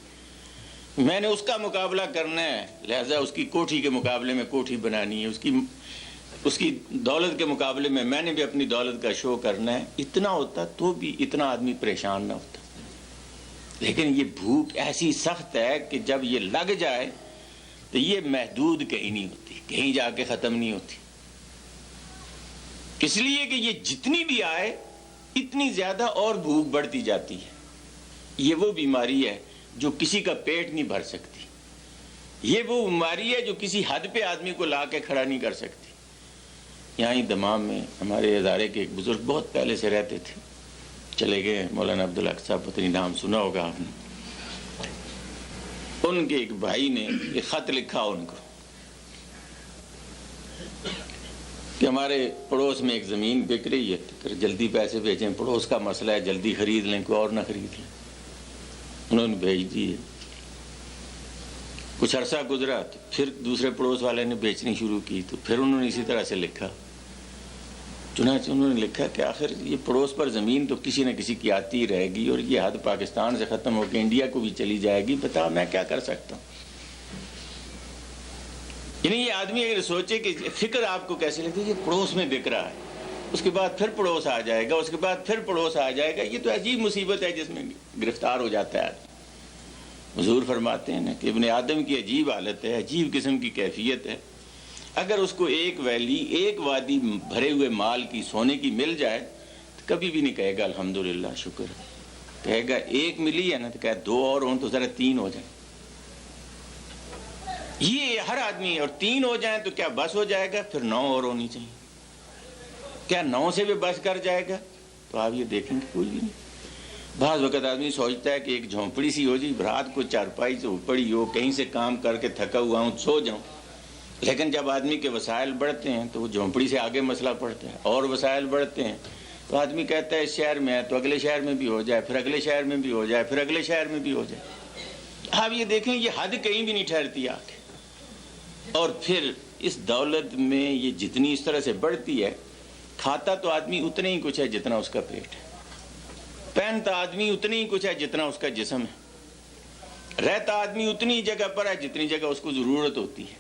میں نے اس کا مقابلہ کرنا ہے لہذا اس کی کوٹھی کے مقابلے میں کوٹھی بنانی ہے، اس کی دولت کے مقابلے میں میں نے بھی اپنی دولت کا شو کرنا ہے، اتنا ہوتا تو بھی اتنا آدمی پریشان نہ ہوتا۔ لیکن یہ بھوک ایسی سخت ہے کہ جب یہ لگ جائے تو یہ محدود کہیں نہیں ہوتی، کہیں جا کے ختم نہیں ہوتی، اس لیے کہ یہ جتنی بھی آئے اتنی زیادہ اور بھوک بڑھتی جاتی ہے۔ یہ وہ بیماری ہے جو کسی کا پیٹ نہیں بھر سکتی، یہ وہ بیماری ہے جو کسی حد پہ آدمی کو لا کے کھڑا نہیں کر سکتی۔ یہاں ہی دمام میں ہمارے ادارے کے ایک بزرگ بہت پہلے سے رہتے تھے، چلے گئے، مولانا عبدالحق صاحب، پتہ نہیں نام سنا ہوگا آپ نے۔ ان کے ایک بھائی نے ایک خط لکھا ان کو کہ ہمارے پڑوس میں ایک زمین بک رہی ہے، جلدی پیسے بھیجیں، پڑوس کا مسئلہ ہے، جلدی خرید لیں، کوئی اور نہ خرید لیں۔ انہوں نے بھیج دی، کچھ عرصہ گزرا تو پھر دوسرے پڑوس والے نے بیچنی شروع کی، تو پھر انہوں نے اسی طرح سے لکھا، چنانچہ انہوں نے لکھا کہ آخر یہ پڑوس پر زمین تو کسی نہ کسی کی آتی رہے گی، اور یہ حد پاکستان سے ختم ہو کے انڈیا کو بھی چلی جائے گی، بتا میں کیا کر سکتا ہوں۔ یعنی یہ آدمی اگر سوچے کہ فکر آپ کو کیسے لگتی ہے، یہ پڑوس میں بک رہا ہے، اس کے بعد پھر پڑوس آ جائے گا، اس کے بعد پھر پڑوس آ جائے گا، یہ تو عجیب مصیبت ہے جس میں گرفتار ہو جاتا ہے آدمی۔ حضور فرماتے ہیں نا کہ ابن آدم کی عجیب حالت ہے، عجیب قسم کی کیفیت ہے، اگر اس کو ایک ویلی، ایک وادی بھرے ہوئے مال کی، سونے کی مل جائے تو کبھی بھی نہیں کہے گا الحمدللہ شکر، کہے گا ایک ملی ہے نا تو کہے 2 اور ہوں تو ذرا 3 ہو جائیں، یہ ہر آدمی، اور 3 ہو جائیں تو کیا بس ہو جائے گا، پھر 9 اور ہونی چاہیے، کیا 9 سے بھی بس کر جائے گا؟ تو آپ یہ دیکھیں گے کوئی بھی نہیں۔ بعض وقت آدمی سوچتا ہے کہ ایک جھونپڑی سی ہو جی، رات کو چارپائی سے اوپڑی ہو، کہیں سے کام کر کے تھکا ہوا ہوں، سو جاؤں، لیکن جب آدمی کے وسائل بڑھتے ہیں تو وہ جھونپڑی سے آگے مسئلہ پڑتا ہے، اور وسائل بڑھتے ہیں تو آدمی کہتا ہے اس شہر میں ہے تو اگلے شہر میں بھی ہو جائے، پھر اگلے شہر میں بھی ہو جائے، پھر اگلے شہر میں بھی ہو جائے۔ آپ یہ دیکھیں یہ حد کہیں بھی نہیں ٹھہرتی آگے، اور پھر اس دولت میں یہ جتنی اس طرح سے بڑھتی ہے، کھاتا تو آدمی اتنا ہی کچھ ہے جتنا اس کا پیٹ ہے، پہنتا آدمی اتنا ہی کچھ ہے جتنا اس کا جسم ہے، رہتا آدمی اتنی جگہ پر ہے جتنی جگہ اس کو ضرورت ہوتی ہے،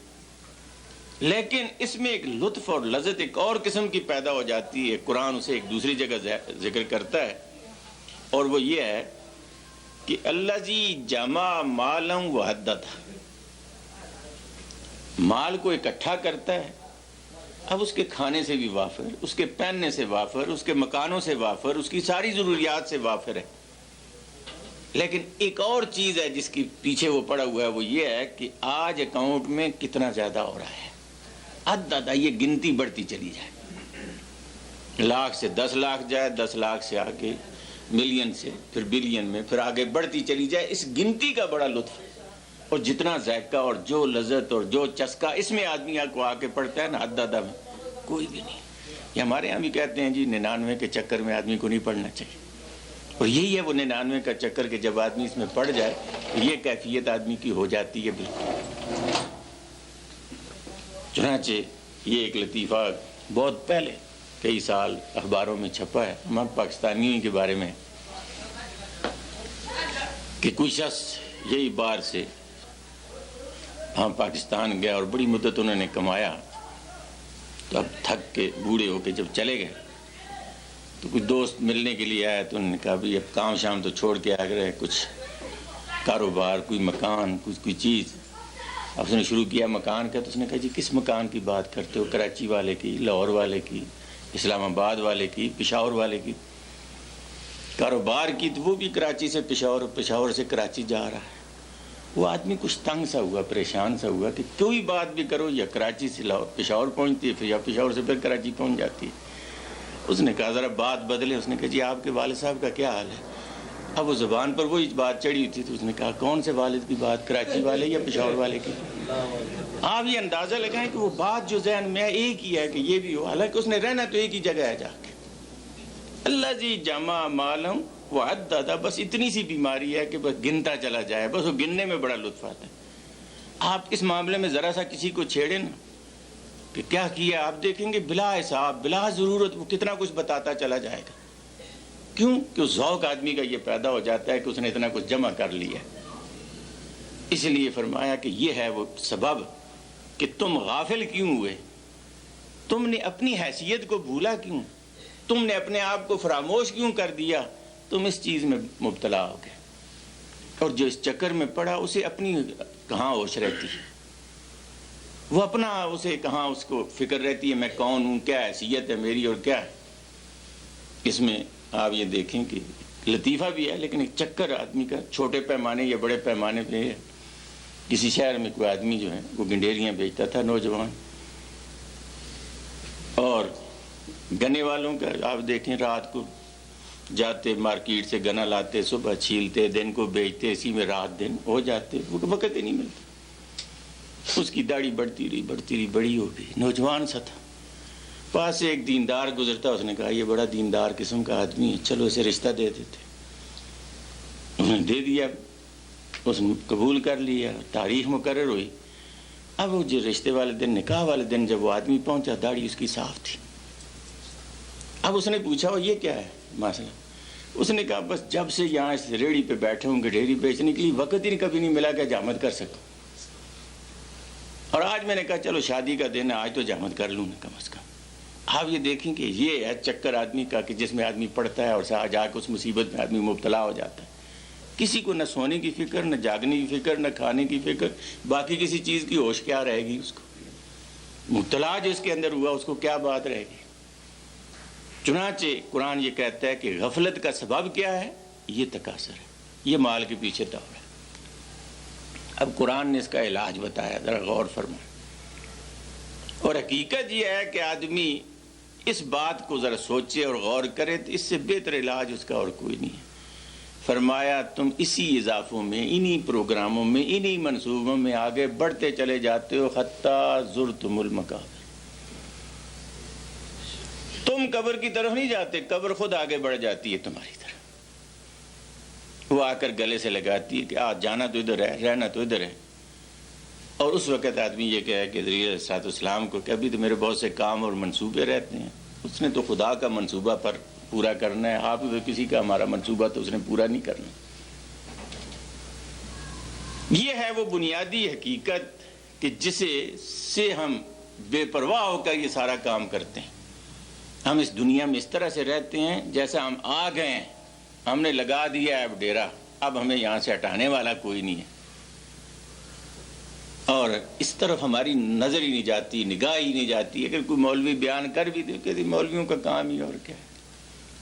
لیکن اس میں ایک لطف اور لذت ایک اور قسم کی پیدا ہو جاتی ہے، قرآن اسے ایک دوسری جگہ ذکر کرتا ہے، اور وہ یہ ہے کہ الذی جمع مالا وعددہ، مال کو اکٹھا کرتا ہے، اب اس کے کھانے سے بھی وافر، اس کے پہننے سے وافر، اس کے مکانوں سے وافر، اس کی ساری ضروریات سے وافر ہے، لیکن ایک اور چیز ہے جس کی پیچھے وہ پڑا ہوا ہے، وہ یہ ہے کہ آج اکاؤنٹ میں کتنا زیادہ ہو رہا ہے، عدد، یہ گنتی بڑھتی چلی جائے، لاکھ سے 10 لاکھ جائے، 10 لاکھ سے آگے ملین سے، پھر بلین میں، پھر آگے بڑھتی چلی جائے، اس گنتی کا بڑا لطف ہے، اور جتنا ذائقہ اور جو لذت اور جو چسکا اس میں آدمی کو آ کے پڑتا ہے نا، عدد میں کوئی بھی نہیں۔ یہ ہمارے یہاں بھی کہتے ہیں جی 99 کے چکر میں آدمی کو نہیں پڑنا چاہیے، اور یہی ہے وہ 99 کا چکر کہ جب آدمی اس میں پڑ جائے تو یہ کیفیت آدمی کی ہو جاتی ہے بالکل۔ چنانچہ یہ ایک لطیفہ بہت پہلے کئی سال اخباروں میں چھپا ہے ہمارے پاکستانیوں کے بارے میں کہ کوئی شخص یہی بار سے ہم پاکستان گیا اور بڑی مدت انہوں نے کمایا، تو اب تھک کے بوڑھے ہو کے جب چلے گئے تو کوئی دوست ملنے کے لیے آیا، تو انہوں نے کہا بھئی اب کام شام تو چھوڑ کے آ گئے، کچھ کاروبار، کوئی مکان، کوئی چیز۔ اب اس نے شروع کیا مکان کا، تو اس نے کہا جی کس مکان کی بات کرتے ہو؟ کراچی والے کی، لاہور والے کی، اسلام آباد والے کی، پشاور والے کی؟ کاروبار کی تو وہ بھی کراچی سے پشاور، پشاور سے کراچی جا رہا ہے۔ وہ آدمی کچھ تنگ سا ہوا، پریشان سا ہوا کہ کوئی بات بھی کرو یا کراچی سے لاہور پشاور پہنچتی ہے، پھر یا پشاور سے پھر کراچی پہنچ جاتی ہے۔ اس نے کہا ذرا بات بدلے۔ اس نے کہا جی آپ کے والد صاحب کا کیا حال ہے؟ اب وہ زبان پر وہی بات چڑھی تھی، تو اس نے کہا کون سے والد کی بات، کراچی والے یا پشاور والے کی؟ آپ یہ اندازہ لگائیں کہ وہ بات جو ذہن میں ہے ایک ہی ہے کہ یہ بھی ہو، حالانکہ اس نے رہنا تو ایک ہی جگہ ہے جا کے۔ اللہ جی جمع مالم وعددہ، بس اتنی سی بیماری ہے کہ بس گنتا چلا جائے، بس وہ گننے میں بڑا لطف آتا ہے۔ آپ اس معاملے میں ذرا سا کسی کو چھیڑیں نا کہ کیا کیا، آپ دیکھیں گے بلا حساب بلا ضرورت وہ کتنا کچھ بتاتا چلا جائے گا۔ کیوں کہ ذوق آدمی کا یہ پیدا ہو جاتا ہے کہ اس نے اتنا کچھ جمع کر لیا۔ اس لیے فرمایا کہ یہ ہے وہ سبب کہ تم غافل کیوں ہوئے، تم نے اپنی حیثیت کو بھولا کیوں، تم نے اپنے آپ کو فراموش کیوں کر دیا، تم اس چیز میں مبتلا ہو گئے۔ اور جو اس چکر میں پڑا اسے اپنی کہاں ہوش رہتی ہے، وہ اپنا اسے کہاں اس کو فکر رہتی ہے میں کون ہوں، کیا حیثیت ہے میری اور کیا ہے۔ اس میں آپ یہ دیکھیں کہ لطیفہ بھی ہے، لیکن ایک چکر آدمی کا چھوٹے پیمانے یا بڑے پیمانے پہ ہے۔ کسی شہر میں کوئی آدمی جو ہے وہ گنڈیریاں بیچتا تھا، نوجوان، اور گنے والوں کا آپ دیکھیں رات کو جاتے مارکیٹ سے گنا لاتے، صبح چھیلتے، دن کو بیچتے، اسی میں رات دن ہو جاتے، وہ وقت ہی نہیں ملتا۔ اس کی داڑھی بڑھتی رہی بڑی ہو گئی، نوجوان سا تھا۔ پاس سے ایک دیندار گزرتا، اس نے کہا یہ بڑا دیندار قسم کا آدمی ہے، چلو اسے رشتہ دے دیتے۔ انہوں نے دے دیا، اس نے قبول کر لیا، تاریخ مقرر ہوئی۔ اب وہ جو رشتے والے دن، نکاح والے دن جب وہ آدمی پہنچا، داڑھی اس کی صاف تھی۔ اب اس نے پوچھا وہ یہ کیا ہے مسئلہ؟ اس نے کہا بس جب سے یہاں اس ریڑھی پہ بیٹھے ہوں گڈھیری بیچنے کے لیے وقت ہی کبھی نہیں ملا کہ جامت کر سکوں، اور آج میں نے کہا چلو شادی کا دن ہے، آج تو جامت کر لوں کم از کم۔ آپ یہ دیکھیں کہ یہ ہے چکر آدمی کا کہ جس میں آدمی پڑتا ہے اور جا کے اس مصیبت میں آدمی مبتلا ہو جاتا ہے۔ کسی کو نہ سونے کی فکر، نہ جاگنے کی فکر، نہ کھانے کی فکر، باقی کسی چیز کی ہوش کیا رہے گی اس کو؟ مبتلا جو اس کے اندر ہوا اس کو کیا بات رہے گی؟ چنانچہ قرآن یہ کہتا ہے کہ غفلت کا سبب کیا ہے؟ یہ تکاثر ہے، یہ مال کے پیچھے دوڑ ہے۔ اب قرآن نے اس کا علاج بتایا، ذرا غور فرمائیں۔ اور حقیقت یہ ہے کہ آدمی اس بات کو ذرا سوچے اور غور کرے تو اس سے بہتر علاج اس کا اور کوئی نہیں ہے۔ فرمایا تم اسی اضافوں میں، انہی پروگراموں میں، انہی منصوبوں میں آگے بڑھتے چلے جاتے ہو، حتیٰ زرتم المقابر۔ تم قبر کی طرف نہیں جاتے، قبر خود آگے بڑھ جاتی ہے تمہاری طرف، وہ آ کر گلے سے لگاتی ہے کہ جانا تو ادھر ہے، رہنا تو ادھر ہے۔ اور اس وقت آدمی یہ کہے کہ حضرت علیہ السلام کو کہ ابھی تو میرے بہت سے کام اور منصوبے رہتے ہیں، اس نے تو خدا کا منصوبہ پر پورا کرنا ہے، آپ تو کسی کا ہمارا منصوبہ تو اس نے پورا نہیں کرنا۔ یہ ہے وہ بنیادی حقیقت کہ جسے سے ہم بے پرواہ ہو کر یہ سارا کام کرتے ہیں۔ ہم اس دنیا میں اس طرح سے رہتے ہیں جیسا ہم آ گئے ہیں، ہم نے لگا دیا ہے اب ڈیرا، اب ہمیں یہاں سے ہٹانے والا کوئی نہیں ہے، اور اس طرف ہماری نظر ہی نہیں جاتی، نگاہ ہی نہیں جاتی۔ اگر کوئی مولوی بیان کر بھی دے کہ مولویوں کا کام ہی اور کیا ہے،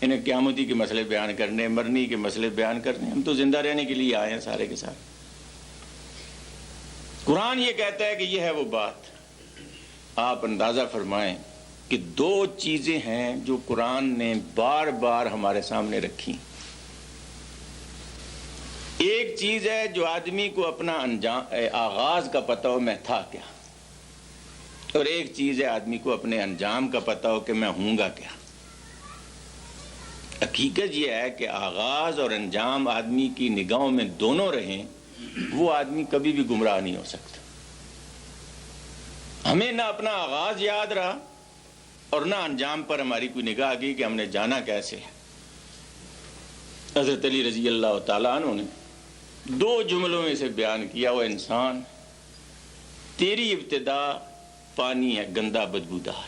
انہیں قیامتی کے مسئلے بیان کرنے، مرنی کے مسئلے بیان کرنے، ہم تو زندہ رہنے کے لیے آئے ہیں سارے کے سارے۔ قرآن یہ کہتا ہے کہ یہ ہے وہ بات۔ آپ اندازہ فرمائیں کہ دو چیزیں ہیں جو قرآن نے بار بار ہمارے سامنے رکھی۔ ایک چیز ہے جو آدمی کو اپنا آغاز کا پتہ ہو میں تھا کیا، اور ایک چیز ہے آدمی کو اپنے انجام کا پتہ ہو کہ میں ہوں گا کیا۔ حقیقت یہ ہے کہ آغاز اور انجام آدمی کی نگاہوں میں دونوں رہیں، وہ آدمی کبھی بھی گمراہ نہیں ہو سکتا۔ ہمیں نہ اپنا آغاز یاد رہا اور نہ انجام پر ہماری کوئی نگاہ گئی کہ ہم نے جانا کیسے ہے۔ حضرت علی رضی اللہ تعالیٰ عنہ نے 2 جملوں میں سے بیان کیا، وہ انسان تیری ابتدا پانی ہے گندا بدبودار،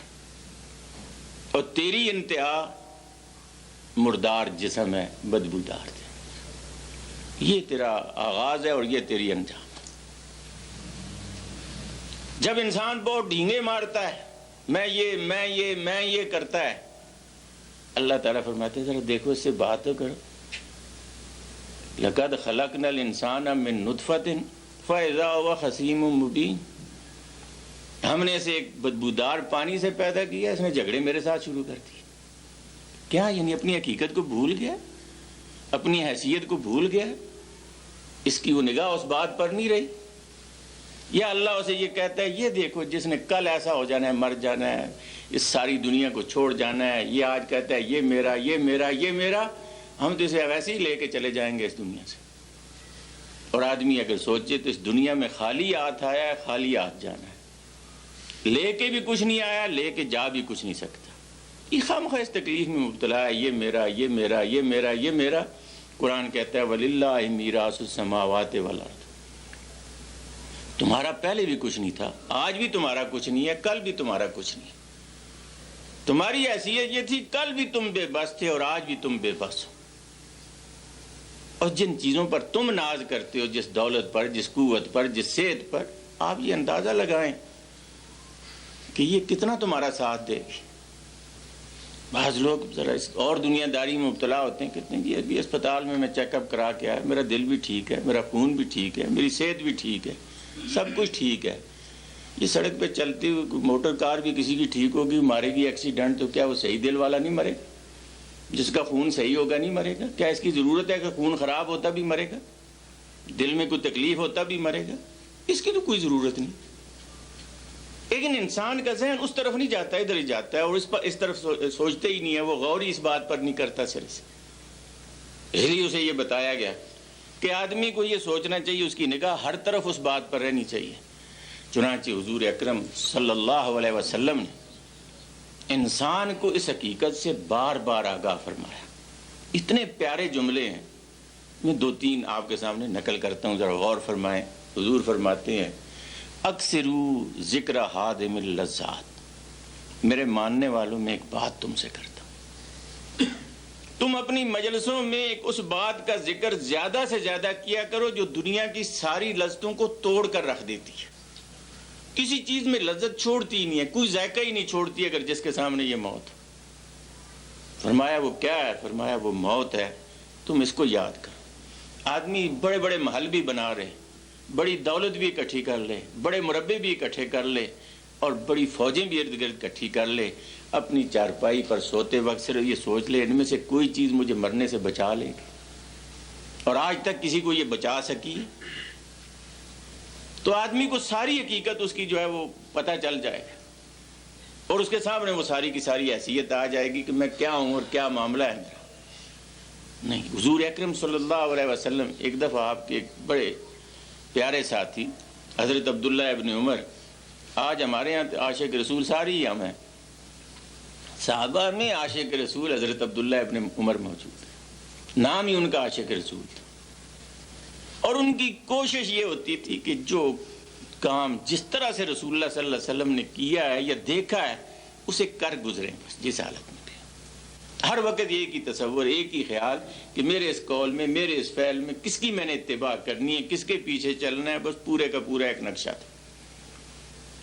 اور تیری انتہا مردار جسم ہے بدبودار، یہ تیرا آغاز ہے اور یہ تیری انجام۔ جب انسان بہت ڈھینگے مارتا ہے، میں یہ کرتا ہے، اللہ تعالیٰ فرماتے ہیں ذرا دیکھو اس سے بات تو کرو۔ لَقَدْ خَلَقْنَا الْإِنسَانَ مِن نُطْفَةٍ فَإِذَا هُوَ خَصِيمٌ مُبِينٌ، ہم نے اسے ایک بدبودار پانی سے پیدا کیا، اس نے جھگڑے میرے ساتھ شروع کر دیے۔ کیا یعنی اپنی حقیقت کو بھول گیا، اپنی حیثیت کو بھول گیا، اس کی وہ نگاہ اس بات پر نہیں رہی۔ یا اللہ اسے یہ کہتا ہے یہ دیکھو جس نے کل ایسا ہو جانا ہے، مر جانا ہے، اس ساری دنیا کو چھوڑ جانا ہے، یہ آج کہتا ہے یہ میرا یہ میرا یہ میرا، ہم تو اسے ویسے ہی لے کے چلے جائیں گے اس دنیا سے۔ اور آدمی اگر سوچے تو اس دنیا میں خالی ہاتھ آیا ہے، خالی ہاتھ جانا ہے، لے کے بھی کچھ نہیں آیا، لے کے جا بھی کچھ نہیں سکتا۔ یہ خامخواہ اس تکلیف میں مبتلا ہے، یہ میرا یہ میرا یہ میرا یہ میرا۔ قرآن کہتا ہے وَلِلَّهِ مِيرَاثُ السَّمَاوَاتِ وَالْأَرْضِ، تمہارا پہلے بھی کچھ نہیں تھا، آج بھی تمہارا کچھ نہیں ہے، کل بھی تمہارا کچھ نہیں ہے۔ تمہاری حیثیت یہ تھی، کل بھی تم بے بس تھے اور آج بھی تم بے بس ہو۔ اور جن چیزوں پر تم ناز کرتے ہو، جس دولت پر، جس قوت پر، جس صحت پر، آپ یہ اندازہ لگائیں کہ یہ کتنا تمہارا ساتھ دے گی۔ بعض لوگ ذرا اس اور دنیا داری میں مبتلا ہوتے ہیں، کہتے ہیں جی ابھی اسپتال میں چیک اپ کرا کے آیا، میرا دل بھی ٹھیک ہے، میرا خون بھی ٹھیک ہے، میری صحت بھی ٹھیک ہے، سب کچھ ٹھیک ہے۔ یہ سڑک پہ چلتی ہوئی موٹر کار بھی کسی کی ٹھیک ہوگی، مارے گی ایکسیڈنٹ، تو کیا وہ صحیح دل والا نہیں مرے گا؟ جس کا خون صحیح ہوگا نہیں مرے گا؟ کیا اس کی ضرورت ہے کہ خون خراب ہوتا بھی مرے گا؟ دل میں کوئی تکلیف ہوتا بھی مرے گا؟ اس کی تو کوئی ضرورت نہیں۔ لیکن انسان کا ذہن اس طرف نہیں جاتا، ادھر ہی جاتا ہے، اور اس طرف سوچتے ہی نہیں ہے، وہ غور ہی اس بات پر نہیں کرتا سر سے۔ اس لیے اسے یہ بتایا گیا کہ آدمی کو یہ سوچنا چاہیے، اس کی نگاہ ہر طرف اس بات پر رہنی چاہیے۔ چنانچہ حضور اکرم صلی اللہ علیہ وسلم نے انسان کو اس حقیقت سے بار بار آگاہ فرمایا۔ اتنے پیارے جملے ہیں، میں 2-3 آپ کے سامنے نقل کرتا ہوں، ذرا غور فرمائیں۔ حضور فرماتے ہیں اکثرو ذکر حادم اللذات، میرے ماننے والوں میں ایک بات تم سے کرتا ہوں، تم اپنی مجلسوں میں ایک اس بات کا ذکر زیادہ سے زیادہ کیا کرو جو دنیا کی ساری لذتوں کو توڑ کر رکھ دیتی ہے۔ کسی چیز میں لذت چھوڑتی ہی نہیں ہے، کوئی ذائقہ ہی نہیں چھوڑتی اگر جس کے سامنے یہ موت ہو۔ فرمایا وہ کیا ہے؟ فرمایا وہ موت ہے، تم اس کو یاد کرو۔ آدمی بڑے بڑے محل بھی بنا رہے، بڑی دولت بھی اکٹھی کر لے، بڑے مربے بھی اکٹھے کر لے، اور بڑی فوجیں بھی ارد گرد اکٹھی کر لے، اپنی چارپائی پر سوتے وقت صرف یہ سوچ لے ان میں سے کوئی چیز مجھے مرنے سے بچا لے گی، اور آج تک کسی کو یہ بچا سکی، تو آدمی کو ساری حقیقت اس کی جو ہے وہ پتہ چل جائے گا، اور اس کے سامنے وہ ساری کی ساری حیثیت آ جائے گی کہ میں کیا ہوں اور کیا معاملہ ہے میرا۔ نہیں، حضور اکرم صلی اللہ علیہ وسلم ایک دفعہ آپ کے ایک بڑے پیارے ساتھی حضرت عبداللہ ابن عمر، آج ہمارے یہاں عاشق رسول ساری ہی ہم ہیں، صحابہ میں عاشق رسول حضرت عبداللہ ابن عمر موجود ہے، نام ہی ان کا عاشق رسول تھا، اور ان کی کوشش یہ ہوتی تھی کہ جو کام جس طرح سے رسول اللہ صلی اللہ علیہ وسلم نے کیا ہے یا دیکھا ہے اسے کر گزریں، بس جس حالت میں تھے۔ ہر وقت ایک ہی تصور، ایک ہی خیال کہ میرے اس قول میں، میرے اس فعل میں کس کی میں نے اتباع کرنی ہے، کس کے پیچھے چلنا ہے، بس پورے کا پورا ایک نقشہ تھا۔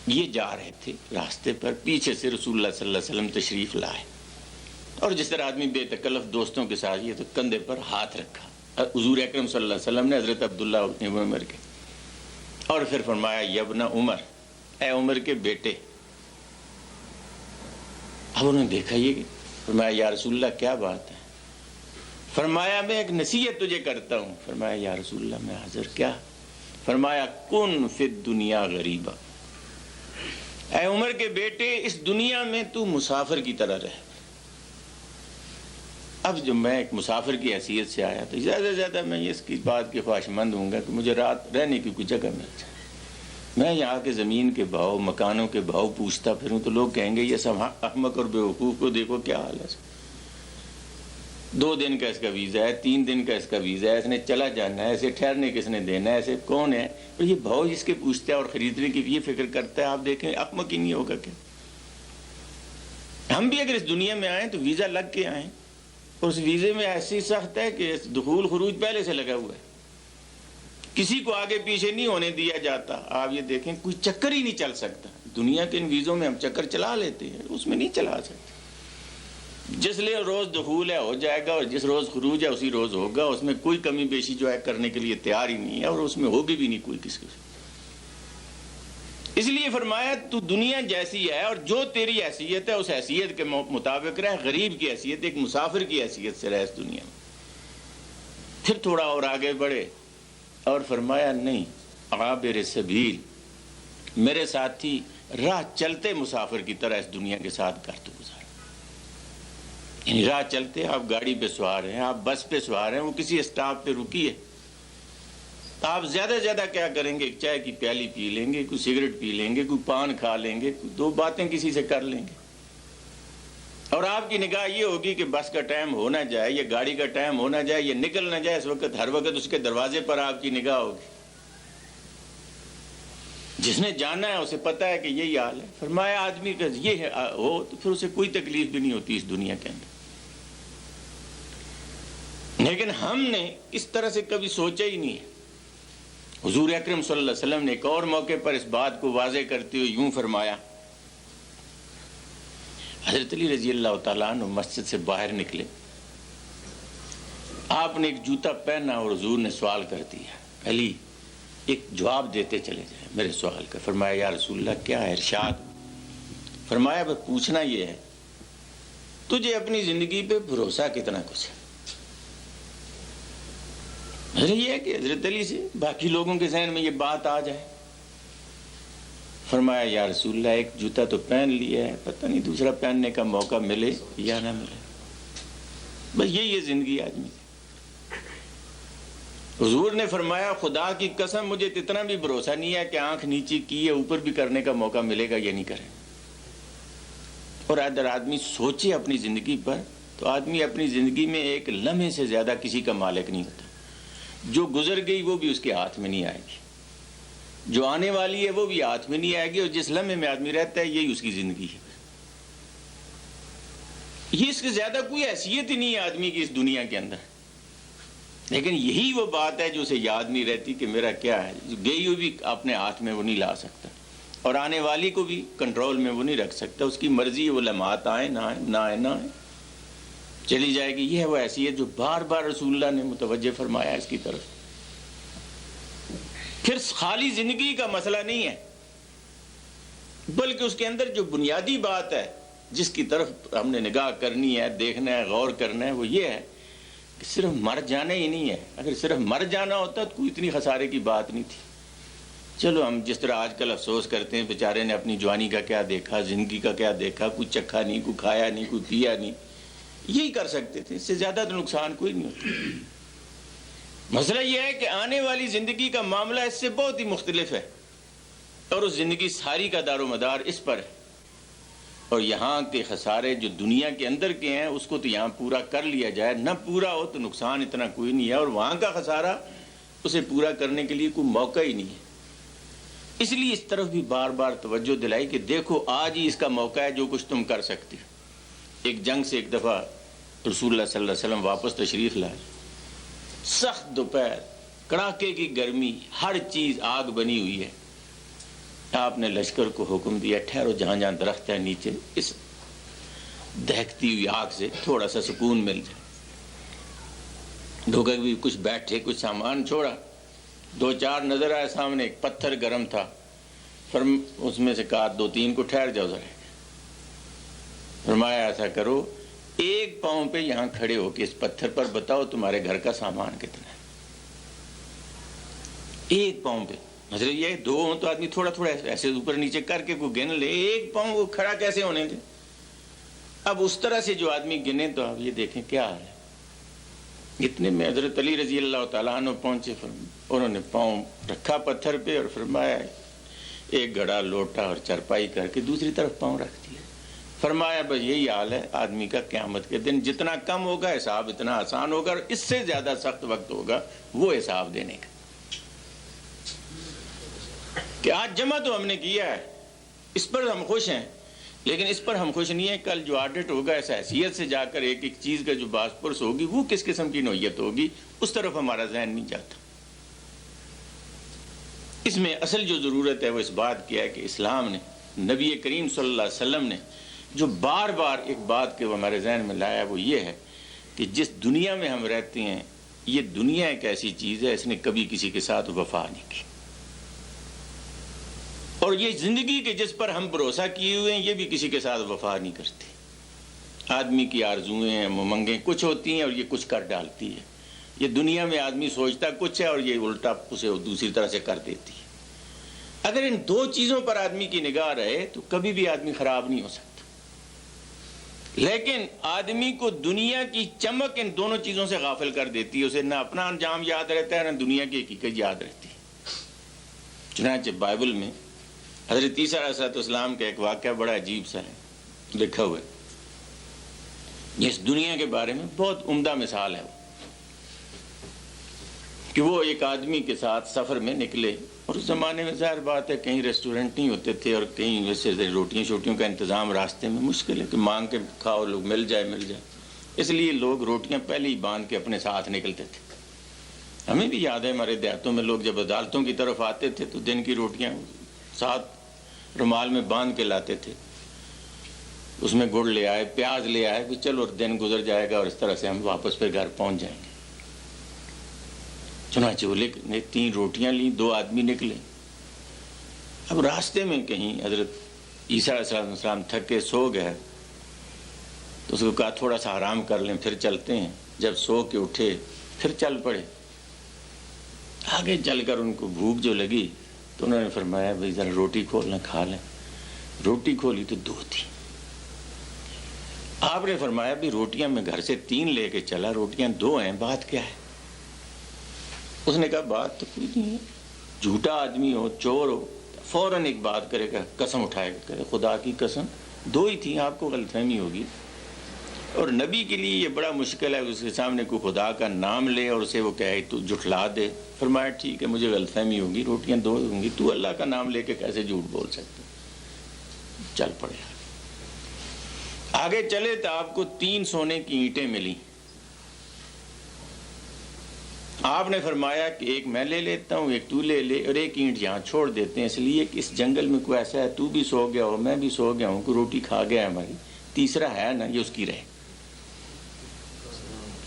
یہ جا رہے تھے راستے پر، پیچھے سے رسول اللہ صلی اللہ علیہ وسلم تشریف لائے، اور جس طرح آدمی بے تکلف دوستوں کے ساتھ یہ تو کندھے پر ہاتھ رکھا حضور اکرم صلی اللہ علیہ وسلم نے حضرت عبداللہ ابن عمر کے، اور پھر فرمایا یبن عمر، اے عمر کے بیٹے۔ اب انہوں نے دیکھا یہ، فرمایا یا رسول اللہ کیا بات ہے؟ فرمایا میں ایک نصیحت تجھے کرتا ہوں۔ فرمایا یا رسول اللہ میں حاضر، کیا؟ فرمایا کن فی الدنیا غریبا، اے عمر کے بیٹے اس دنیا میں تو مسافر کی طرح رہ۔ اب جب میں ایک مسافر کی حیثیت سے آیا تو زیادہ سے زیادہ میں اس کی بات کے خواہش مند ہوں گا کہ مجھے رات رہنے کی کوئی جگہ مل جائے، میں یہاں کے زمین کے بھاؤ، مکانوں کے بھاؤ پوچھتا پھروں تو لوگ کہیں گے یہ سب احمق اور بیوقوف کو دیکھو کیا حال ہے، 2 دن کا اس کا ویزا ہے، 3 دن کا اس کا ویزا ہے، اس نے چلا جانا ہے، اسے ٹھہرنے کس نے دینا ہے، ایسے کون ہے؟ اور یہ بھاؤ جس کے پوچھتا ہے اور خریدنے کی یہ فکر کرتا ہے، آپ دیکھیں احمق ہی نہیں ہوگا کیا؟ ہم بھی اگر اس دنیا میں آئیں تو ویزا لگ کے آئیں، اور اس ویزے میں ایسی سخت ہے کہ دخول خروج پہلے سے لگا ہوا ہے، کسی کو آگے پیچھے نہیں ہونے دیا جاتا۔ آپ یہ دیکھیں کوئی چکر ہی نہیں چل سکتا، دنیا کے ان ویزوں میں ہم چکر چلا لیتے ہیں، اس میں نہیں چلا سکتے۔ جس لیے روز دخول ہے ہو جائے گا، اور جس روز خروج ہے اسی روز ہوگا، اس میں کوئی کمی بیشی جو ہے کرنے کے لیے تیار ہی نہیں ہے، اور اس میں ہوگی بھی نہیں کوئی کسی کو۔ اس لیے فرمایا تو دنیا جیسی ہے، اور جو تیری حیثیت ہے اس حیثیت کے مطابق رہ، غریب کی حیثیت، ایک مسافر کی حیثیت سے رہ اس دنیا میں۔ پھر تھوڑا اور آگے بڑھے اور فرمایا نہیں، عابر سبیل، میرے ساتھی راہ چلتے مسافر کی طرح اس دنیا کے ساتھ کر تو گزار۔ یعنی راہ چلتے آپ گاڑی پہ سوار ہیں، آپ بس پہ سوار ہیں، وہ کسی اسٹاپ پہ رکی ہے، آپ زیادہ سے زیادہ کیا کریں گے؟ ایک چائے کی پیالی پی لیں گے، کوئی سگریٹ پی لیں گے، کوئی پان کھا لیں گے، 2 باتیں کسی سے کر لیں گے، اور آپ کی نگاہ یہ ہوگی کہ بس کا ٹائم ہونا جائے یا گاڑی کا ٹائم ہونا جائے یا نکل نہ جائے، اس وقت ہر وقت اس کے دروازے پر آپ کی نگاہ ہوگی۔ جس نے جانا ہے اسے پتہ ہے کہ یہی حال ہے۔ فرمایا آدمی کا یہ ہو تو پھر اسے کوئی تکلیف بھی نہیں ہوتی اس دنیا کے اندر۔ لیکن ہم نے اس طرح سے کبھی سوچا ہی نہیں ہے۔ حضور اکرم صلی اللہ علیہ وسلم نے ایک اور موقع پر اس بات کو واضح کرتے ہوئے یوں فرمایا، حضرت علی رضی اللہ تعالیٰ عنہ مسجد سے باہر نکلے، آپ نے ایک جوتا پہنا اور حضور نے سوال کر دیا، علی ایک جواب دیتے چلے جائیں میرے سوال کا۔ فرمایا یا رسول اللہ کیا ہے؟ ارشاد۔ فرمایا بس پوچھنا یہ ہے تجھے اپنی زندگی پہ بھروسہ کتنا کچھ ہے؟ یہ ہے کہ حضرت علی سے باقی لوگوں کے ذہن میں یہ بات آ جائے۔ فرمایا یا رسول اللہ ایک جوتا تو پہن لیا ہے، پتہ نہیں دوسرا پہننے کا موقع ملے یا نہ ملے، بس یہی زندگی آدمی۔ حضور نے فرمایا خدا کی قسم مجھے اتنا بھی بھروسہ نہیں ہے کہ آنکھ نیچی کی ہے اوپر بھی کرنے کا موقع ملے گا یا نہیں کرے۔ اور اگر آدمی سوچے اپنی زندگی پر تو آدمی اپنی زندگی میں ایک لمحے سے زیادہ کسی کا مالک نہیں ہوتا۔ جو گزر گئی وہ بھی اس کے ہاتھ میں نہیں آئے گی، جو آنے والی ہے وہ بھی ہاتھ میں نہیں آئے گی، اور جس لمحے میں آدمی رہتا ہے یہی اس کی زندگی ہے۔ یہ اس سے زیادہ کوئی حیثیت ہی نہیں ہے آدمی کی اس دنیا کے اندر۔ لیکن یہی وہ بات ہے جو اسے یاد نہیں رہتی کہ میرا کیا ہے، گئی ہوئی بھی اپنے ہاتھ میں وہ نہیں لا سکتا، اور آنے والی کو بھی کنٹرول میں وہ نہیں رکھ سکتا، اس کی مرضی وہ لمحات آئیں نہ آئیں، نہ آئیں نہ آئیں، چلی جائے گی۔ یہ ہے وہ حیثیت جو بار بار رسول اللہ نے متوجہ فرمایا اس کی طرف۔ پھر خالی زندگی کا مسئلہ نہیں ہے، بلکہ اس کے اندر جو بنیادی بات ہے جس کی طرف ہم نے نگاہ کرنی ہے، دیکھنا ہے، غور کرنا ہے، وہ یہ ہے کہ صرف مر جانا ہی نہیں ہے۔ اگر صرف مر جانا ہوتا تو کوئی اتنی خسارے کی بات نہیں تھی۔ چلو ہم جس طرح آج کل افسوس کرتے ہیں بیچارے نے اپنی جوانی کا کیا دیکھا، زندگی کا کیا دیکھا، کوئی چکھا نہیں، کوئی کھایا نہیں، کوئی پیا نہیں، یہی کر سکتے تھے، اس سے زیادہ تو نقصان کوئی نہیں ہوتا۔ مسئلہ یہ ہے کہ آنے والی زندگی کا معاملہ اس سے بہت ہی مختلف ہے، اور اس زندگی ساری کا دار و مدار اس پر ہے، اور یہاں کے خسارے جو دنیا کے اندر کے ہیں اس کو تو یہاں پورا کر لیا جائے، نہ پورا ہو تو نقصان اتنا کوئی نہیں ہے، اور وہاں کا خسارہ اسے پورا کرنے کے لیے کوئی موقع ہی نہیں ہے۔ اس لیے اس طرف بھی بار بار توجہ دلائی کہ دیکھو آج ہی اس کا موقع ہے جو کچھ تم کر سکتے ہو۔ ایک جنگ سے ایک دفعہ رسول اللہ صلی اللہ علیہ وسلم واپس تشریف لائے، سخت دوپہر، کڑاکے کی گرمی، ہر چیز آگ بنی ہوئی ہے۔ آپ نے لشکر کو حکم دیا ٹھہرو، جہاں جہاں درخت ہے نیچے اس دہکتی ہوئی آگ سے تھوڑا سا سکون مل جائے۔ لوگ بھی کچھ بیٹھے، کچھ سامان چھوڑا، 2-4 نظر آئے سامنے، ایک پتھر گرم تھا، اس میں سے کہا 2-3 کو ٹھہر جاؤ ذرا۔ فرمایا ایسا کرو، ایک پاؤں پہ یہاں کھڑے ہو کے اس پتھر پر بتاؤ تمہارے گھر کا سامان کتنا ہے۔ ایک پاؤں پہ، مطلب یہ 2 ہوں تو آدمی تھوڑا تھوڑا ایسے اوپر نیچے کر کے کوئی گن لے، ایک پاؤں وہ کھڑا کیسے ہونے دے؟ اب اس طرح سے جو آدمی گنے تو آپ یہ دیکھیں کیا حال ہے۔ اتنے میں حضرت علی رضی اللہ تعالیٰ عنہ پہنچے، انہوں نے پاؤں رکھا پتھر پہ اور فرمایا ایک گھڑا لوٹا اور چرپائی کر کے دوسری طرف پاؤں رکھ دیا. فرمایا بس یہی حال ہے آدمی کا قیامت کے دن. جتنا کم ہوگا حساب اتنا آسان ہوگا، اور اس سے زیادہ سخت وقت ہوگا وہ حساب دینے کا. کہ آج جمع تو ہم نے کیا ہے، اس پر ہم خوش ہیں، لیکن اس پر ہم خوش نہیں ہیں کل جو آڈٹ ہوگا اس حیثیت سے جا کر ایک ایک چیز کا جو باز پرس ہوگی وہ کس قسم کی نوعیت ہوگی، اس طرف ہمارا ذہن نہیں جاتا. اس میں اصل جو ضرورت ہے وہ اس بات کی ہے کہ اسلام نے، نبی کریم صلی اللہ علیہ وسلم نے جو بار بار ایک بات کے وہ ہمارے ذہن میں لایا وہ یہ ہے کہ جس دنیا میں ہم رہتے ہیں یہ دنیا ایک ایسی چیز ہے اس نے کبھی کسی کے ساتھ وفا نہیں کی، اور یہ زندگی کے جس پر ہم بھروسہ کیے ہوئے ہیں یہ بھی کسی کے ساتھ وفا نہیں کرتی. آدمی کی آرزویں امنگیں کچھ ہوتی ہیں اور یہ کچھ کر ڈالتی ہے. یہ دنیا میں آدمی سوچتا کچھ ہے اور یہ الٹا اسے دوسری طرح سے کر دیتی ہے. اگر ان دو چیزوں پر آدمی کی نگاہ رہے تو کبھی بھی آدمی خراب نہیں ہو سکتا. لیکن آدمی کو دنیا کی چمک ان دونوں چیزوں سے غافل کر دیتی ہے، اسے نہ اپنا انجام یاد رہتا ہے نہ دنیا کی حقیقت یاد رہتی ہے. چنانچہ بائبل میں حضرت عیسیٰ علیہ السلام کا ایک واقعہ بڑا عجیب سا ہے لکھا ہوا ہے. اس دنیا کے بارے میں بہت عمدہ مثال ہے کہ وہ ایک آدمی کے ساتھ سفر میں نکلے، اور اس زمانے میں ظاہر بات ہے کہیں ریسٹورنٹ نہیں ہوتے تھے اور کہیں ویسے روٹیاں شوٹیوں کا انتظام راستے میں مشکل ہے کہ مانگ کے کھاؤ لوگ مل جائے. اس لیے لوگ روٹیاں پہلے ہی باندھ کے اپنے ساتھ نکلتے تھے. ہمیں بھی یاد ہے ہمارے دیہاتوں میں لوگ جب عدالتوں کی طرف آتے تھے تو دن کی روٹیاں ساتھ رومال میں باندھ کے لاتے تھے، اس میں گڑ لے آئے پیاز لے آئے کہ چلو دن گزر جائے گا اور اس طرح سے ہم واپس پھر گھر پہنچ جائیں گے. چنانچہ وہ نے 3 روٹیاں لیں، 2 آدمی نکلے. اب راستے میں کہیں حضرت عیسیٰ علیہ السلام تھک کے سو گئے تو اس کو کہا تھوڑا سا آرام کر لیں پھر چلتے ہیں. جب سو کے اٹھے پھر چل پڑے. آگے چل کر ان کو بھوک جو لگی تو انہوں نے فرمایا بھائی ذرا روٹی کھولنا کھا لیں. روٹی کھولی تو 2 تھی. آپ نے فرمایا بھی روٹیاں میں گھر سے 3 لے کے چلا، روٹیاں 2 ہیں، بات کیا ہے؟ اس نے کہا بات تو کوئی نہیں ہے، جھوٹا آدمی ہو چور ہو فوراً ایک بات کرے گا، قسم اٹھائے گا، کہے خدا کی قسم 2 ہی تھیں، آپ کو غلط فہمی ہوگی. اور نبی کے لیے یہ بڑا مشکل ہے اس کے سامنے کوئی خدا کا نام لے اور اسے وہ کہے تو جھٹلا دے. فرمایا ٹھیک ہے مجھے غلط فہمی ہوگی، روٹیاں 2 ہوں گی، تو اللہ کا نام لے کے کیسے جھوٹ بول سکتے. چل پڑے. آگے چلے تو آپ کو 3 سونے کی اینٹیں ملی. آپ نے فرمایا کہ ایک میں لے لیتا ہوں، ایک تو لے لے، اور ایک اینٹ یہاں چھوڑ دیتے ہیں اس لیے کہ اس جنگل میں کوئی ایسا ہے تو بھی سو گیا ہو میں بھی سو گیا ہوں، کوئی روٹی کھا گیا ہے ہماری، تیسرا ہے نا یہ اس کی رہے.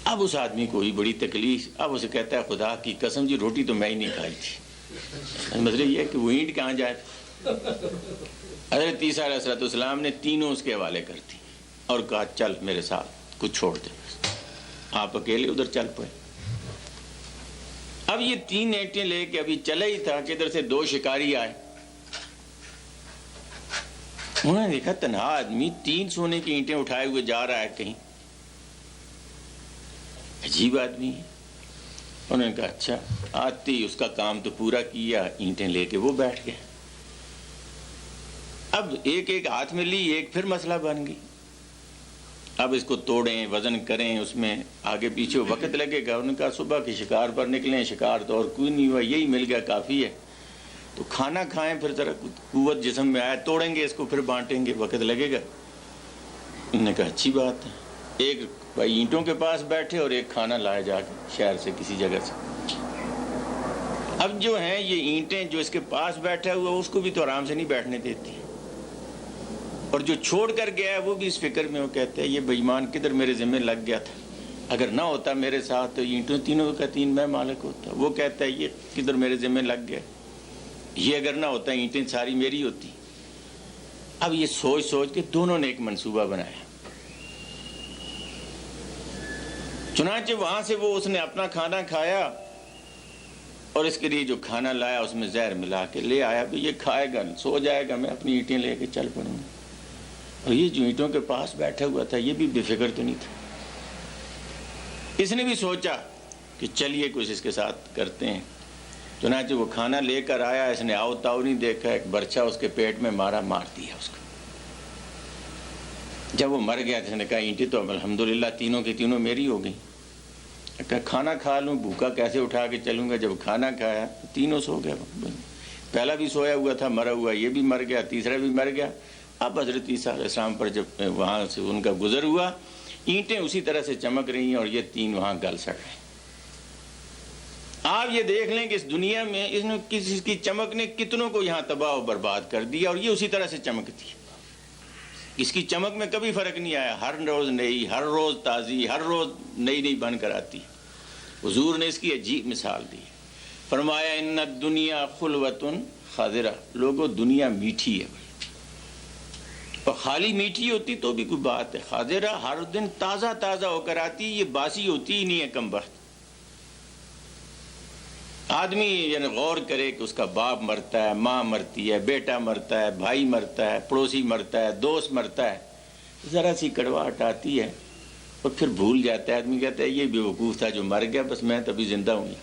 اب اس آدمی کو ہوئی بڑی تکلیف. اب اسے کہتا ہے خدا کی قسم جی روٹی تو میں ہی نہیں کھائی تھی. مسئلہ یہ ہے کہ وہ اینٹ کہاں جائے. حضرت عیسیٰ علیہ السلام نے تینوں اس کے حوالے کر دی اور کہا چل میرے ساتھ کچھ چھوڑ دے. آپ اکیلے ادھر چل پڑے. اب یہ 3 اینٹیں لے کے ابھی چلا ہی تھا کہ ادھر سے 2 شکاری آئے. انہوں نے دیکھا تنہا آدمی 3 سونے کی اینٹیں اٹھائے ہوئے جا رہا ہے کہیں، عجیب آدمی ہے. انہوں نے کہا اچھا. آتی اس کا کام تو پورا کیا، اینٹیں لے کے وہ بیٹھ گئے. اب ایک ایک ہاتھ میں لی، ایک پھر مسئلہ بن گئی. اب اس کو توڑیں وزن کریں، اس میں آگے پیچھے وقت لگے گا. انہوں نے کہا صبح کے شکار پر نکلیں، شکار تو اور کوئی نہیں ہوا، یہی مل گیا کافی ہے، تو کھانا کھائیں پھر ذرا قوت جسم میں آئے، توڑیں گے اس کو پھر بانٹیں گے، وقت لگے گا. انہوں نے کہا اچھی بات ہے. ایک بھائی اینٹوں کے پاس بیٹھے اور ایک کھانا لائے جا کے شہر سے کسی جگہ سے. اب جو ہیں یہ اینٹیں جو اس کے پاس بیٹھا ہوا اس کو بھی تو آرام سے نہیں بیٹھنے دیتی، اور جو چھوڑ کر گیا ہے وہ بھی اس فکر میں. وہ کہتے ہیں یہ بے ایمان کدھر میرے ذمہ لگ گیا تھا، اگر نہ ہوتا میرے ساتھ تو اینٹوں تینوں کا 3 میں مالک ہوتا. وہ کہتا ہے یہ کدھر میرے ذمہ لگ گیا، یہ اگر نہ ہوتا اینٹیں ساری میری ہوتی. اب یہ سوچ سوچ کے دونوں نے ایک منصوبہ بنایا. چنانچہ وہاں سے وہ اس نے اپنا کھانا کھایا اور اس کے لیے جو کھانا لایا اس میں زہر ملا کے لے آیا. بھی یہ کھائے گا سو جائے گا، میں اپنی اینٹیں لے کے چل پڑوں گا. اور یہ جو اینٹوں کے پاس بیٹھا ہوا تھا یہ بھی بے فکر تو نہیں تھا. اس نے بھی سوچا کہ چلیے کچھ اس کے ساتھ کرتے ہیں. چنانچہ وہ کھانا لے کر آیا، اس نے آؤ تاؤ نہیں دیکھا، ایک برچھا اس کے پیٹ میں مار دیا اس کو۔ جب وہ مر گیا تو اس نے کہا اینٹیں تو اب الحمدللہ تینوں کی تینوں میری ہو گئی، کہ کھانا کھا لوں، بھوکا کیسے اٹھا کے چلوں گا۔ جب کھانا کھایا تینوں سو گیا، پہلا بھی سویا ہوا تھا مرا ہوا، یہ بھی مر گیا، تیسرا بھی مر گیا۔ اب حضرت عیسیٰ علیہ السلام پر جب وہاں سے ان کا گزر ہوا، اینٹیں اسی طرح سے چمک رہی ہیں اور یہ تین وہاں گل سڑ رہے ہیں۔ آپ یہ دیکھ لیں کہ اس دنیا میں اس نے کسی کی چمک نے کتنوں کو یہاں تباہ و برباد کر دیا، اور یہ اسی طرح سے چمکتی ہے۔ اس کی چمک میں کبھی فرق نہیں آیا، ہر روز نئی، ہر روز تازی، ہر روز نئی نئی بن کر آتی۔ حضور نے اس کی عجیب مثال دی، فرمایا ان الدنیا خلوۃ خاضرہ، لوگوں دنیا میٹھی ہے بھائی، اور خالی میٹھی ہوتی تو بھی کوئی بات ہے، خاضرہ ہر دن تازہ تازہ ہو کر آتی، یہ باسی ہوتی ہی نہیں ہے کم وقت۔ آدمی یعنی غور کرے کہ اس کا باپ مرتا ہے، ماں مرتی ہے، بیٹا مرتا ہے، بھائی مرتا ہے، پڑوسی مرتا ہے، دوست مرتا ہے، ذرا سی کڑواہٹ آتی ہے اور پھر بھول جاتا ہے آدمی، کہتا ہے یہ بے وقوف تھا جو مر گیا، بس میں تبھی زندہ ہوں۔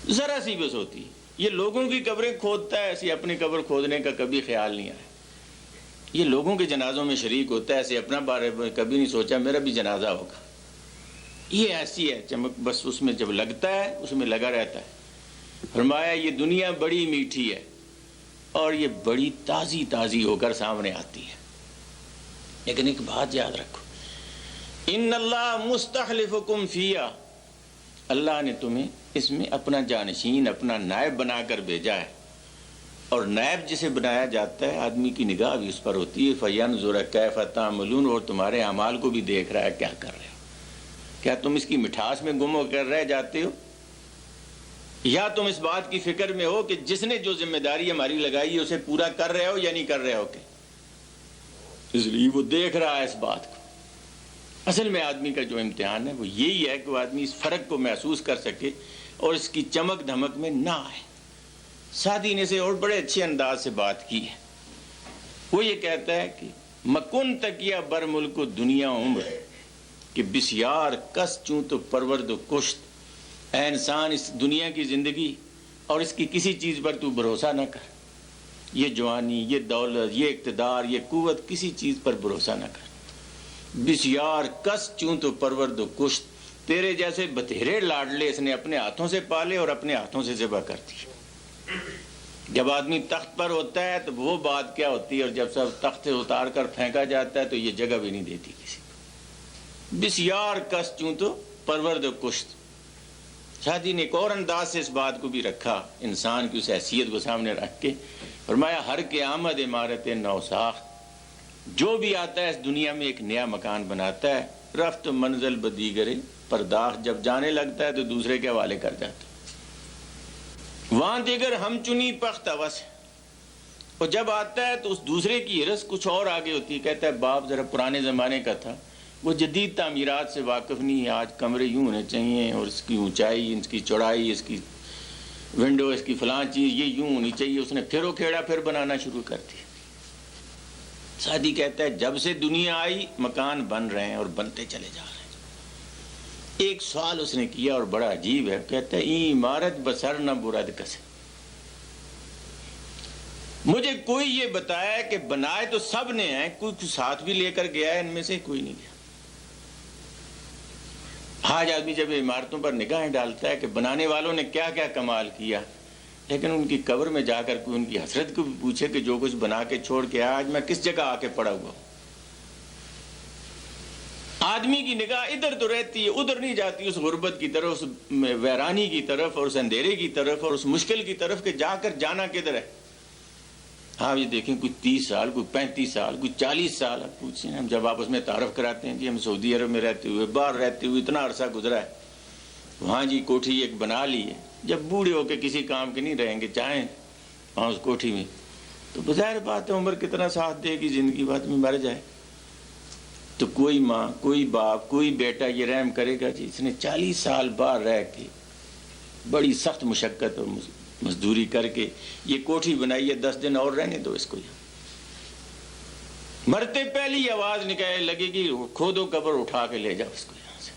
ذرا سی بس ہوتی ہے۔ یہ لوگوں کی قبریں کھودتا ہے، ایسی اپنی قبر کھودنے کا کبھی خیال نہیں آیا۔ یہ لوگوں کے جنازوں میں شریک ہوتا ہے، ایسے اپنا بارے میں کبھی نہیں سوچا میرا بھی جنازہ ہوگا۔ یہ ایسی ہے چمک، بس اس میں جب لگتا ہے اس میں لگا رہتا ہے۔ فرمایا یہ دنیا بڑی میٹھی ہے اور یہ بڑی تازی تازی ہو کر سامنے آتی ہے، لیکن ایک بات یاد رکھو، ان اللہ مستخلفکم فیہا، اللہ نے تمہیں اس میں اپنا جانشین، اپنا نائب بنا کر بھیجا ہے، اور نائب جسے بنایا جاتا ہے آدمی کی نگاہ بھی اس پر ہوتی ہے، فینظر کیف تعملون، اور تمہارے اعمال کو بھی دیکھ رہا ہے کیا کر رہے ہو، کیا تم اس کی مٹھاس میں گم ہو کر رہ جاتے ہو، یا تم اس بات کی فکر میں ہو کہ جس نے جو ذمہ داری ہماری لگائی ہے اسے پورا کر رہے ہو یا نہیں کر رہے ہو۔ کہ اس لیے وہ دیکھ رہا ہے اس بات کو۔ اصل میں آدمی کا جو امتحان ہے وہ یہی ہے کہ وہ آدمی اس فرق کو محسوس کر سکے اور اس کی چمک دھمک میں نہ آئے۔ سعدی نے سے اور بڑے اچھے انداز سے بات کی ہے، وہ یہ کہتا ہے کہ مکن تکیہ بر ملک و دنیا عمر، کہ بسیار کس چوں تو پرورد و کشت، اے انسان اس دنیا کی زندگی اور اس کی کسی چیز پر تو بھروسہ نہ کر، یہ جوانی، یہ دولت، یہ اقتدار، یہ قوت، کسی چیز پر بھروسہ نہ کر۔ بسیار کس چوں تو پرورد و کشت، تیرے جیسے بتھیرے لاڈلے اس نے اپنے ہاتھوں سے پالے اور اپنے ہاتھوں سے ذبح کر دی۔ جب آدمی تخت پر ہوتا ہے تو وہ بات کیا ہوتی ہے، اور جب سب تخت سے اتار کر پھینکا جاتا ہے تو یہ جگہ بھی نہیں دیتی کسی کو۔ بسیار کس چوں تو پرورد و کشت۔ شادی نے ایک اور انداز سے اس بات کو بھی رکھا، انسان کی اس حیثیت کو سامنے رکھ کے فرمایا ہر کے آمد عمارت نو ساخت، جو بھی آتا ہے اس دنیا میں ایک نیا مکان بناتا ہے، رفت منزل بدیگرے پرداخت، جب جانے لگتا ہے تو دوسرے کے حوالے کر جاتا ہے۔ وہاں دیگر ہم چنی پخت اوس، اور جب آتا ہے تو اس دوسرے کی ہرس کچھ اور آگے ہوتی ہے۔ کہتا ہے باپ ذرا پرانے زمانے کا تھا، وہ جدید تعمیرات سے واقف نہیں ہے، آج کمرے یوں ہونے چاہیے اور اس کی اونچائی، اس کی چوڑائی، اس کی ونڈو، اس کی فلاں چیز یہ یوں ہونی چاہیے، اس نے پھر وہ کھیڑا پھر بنانا شروع کر دیا۔ سعدی کہتا ہے جب سے دنیا آئی مکان بن رہے ہیں اور بنتے چلے جا رہے ہیں۔ ایک سوال اس نے کیا اور بڑا عجیب ہے، کہتا ہے این عمارت بسر نہ برد کسے، مجھے کوئی یہ بتایا کہ بنائے تو سب نے ہیں، کوئی ساتھ بھی لے کر گیا ہے، ان میں سے کوئی نہیں گیا۔ آج آدمی جب عمارتوں پر نگاہیں ڈالتا ہے کہ بنانے والوں نے کیا کیا کمال کیا، لیکن ان کی قبر میں جا کر کوئی ان کی حسرت کو بھی پوچھے کہ جو کچھ بنا کے چھوڑ کے آج میں کس جگہ آ کے پڑا ہوا ہوں۔ آدمی کی نگاہ ادھر تو رہتی ہے، ادھر نہیں جاتی، اس غربت کی طرف، اس ویرانی کی طرف اور اس اندھیرے کی طرف اور اس مشکل کی طرف کہ جا کر جانا کدھر ہے۔ ہاں یہ دیکھیں کوئی 30 سال، کوئی 35 سال، کوئی 40 سال، آپ پوچھیں ہم جب آپس میں تعارف کراتے ہیں کہ ہم سعودی عرب میں رہتے ہوئے، باہر رہتے ہوئے اتنا عرصہ گزرا ہے، وہاں جی کوٹھی ایک بنا لی ہے، جب بوڑھے ہو کے کسی کام کے نہیں رہیں گے چاہیں وہاں اس کوٹھی میں، تو بظاہر بات ہے عمر کتنا ساتھ دے گی، زندگی بعد میں مر جائے تو کوئی ماں، کوئی باپ، کوئی بیٹا یہ رحم کرے گا جی اس نے 40 سال باہر رہ کے بڑی سخت مشقت اور مزدوری کر کے یہ کوٹھی بنائی ہے، 10 دن اور رہنے دو اس کو یہاں۔ مرتے پہلی آواز نکالنے لگے گی کھودو قبر اٹھا کے لے جاؤ اس کو یہاں سے،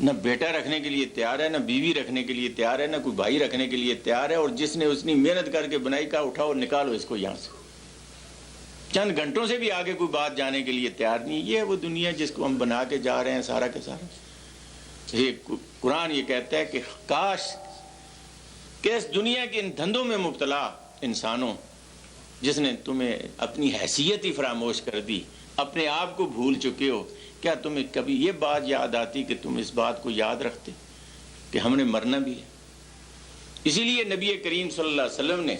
نہ بیٹا رکھنے کے لیے تیار ہے، نہ بیوی رکھنے کے لیے تیار ہے، نہ کوئی بھائی رکھنے کے لیے تیار ہے، اور جس نے اتنی محنت کر کے بنائی کہا اٹھاؤ نکالو اس کو یہاں سے، چند گھنٹوں سے بھی آگے کوئی بات جانے کے لیے تیار نہیں۔ یہ ہے وہ دنیا جس کو ہم بنا کے جا رہے ہیں سارا کا سارا۔ یہ قرآن یہ کہتا ہے کہ کاش کہ اس دنیا کے ان دھندوں میں مبتلا انسانوں، جس نے تمہیں اپنی حیثیت ہی فراموش کر دی، اپنے آپ کو بھول چکے ہو، کیا تمہیں کبھی یہ بات یاد آتی کہ تم اس بات کو یاد رکھتے کہ ہم نے مرنا بھی ہے؟ اسی لیے نبی کریم صلی اللہ علیہ وسلم نے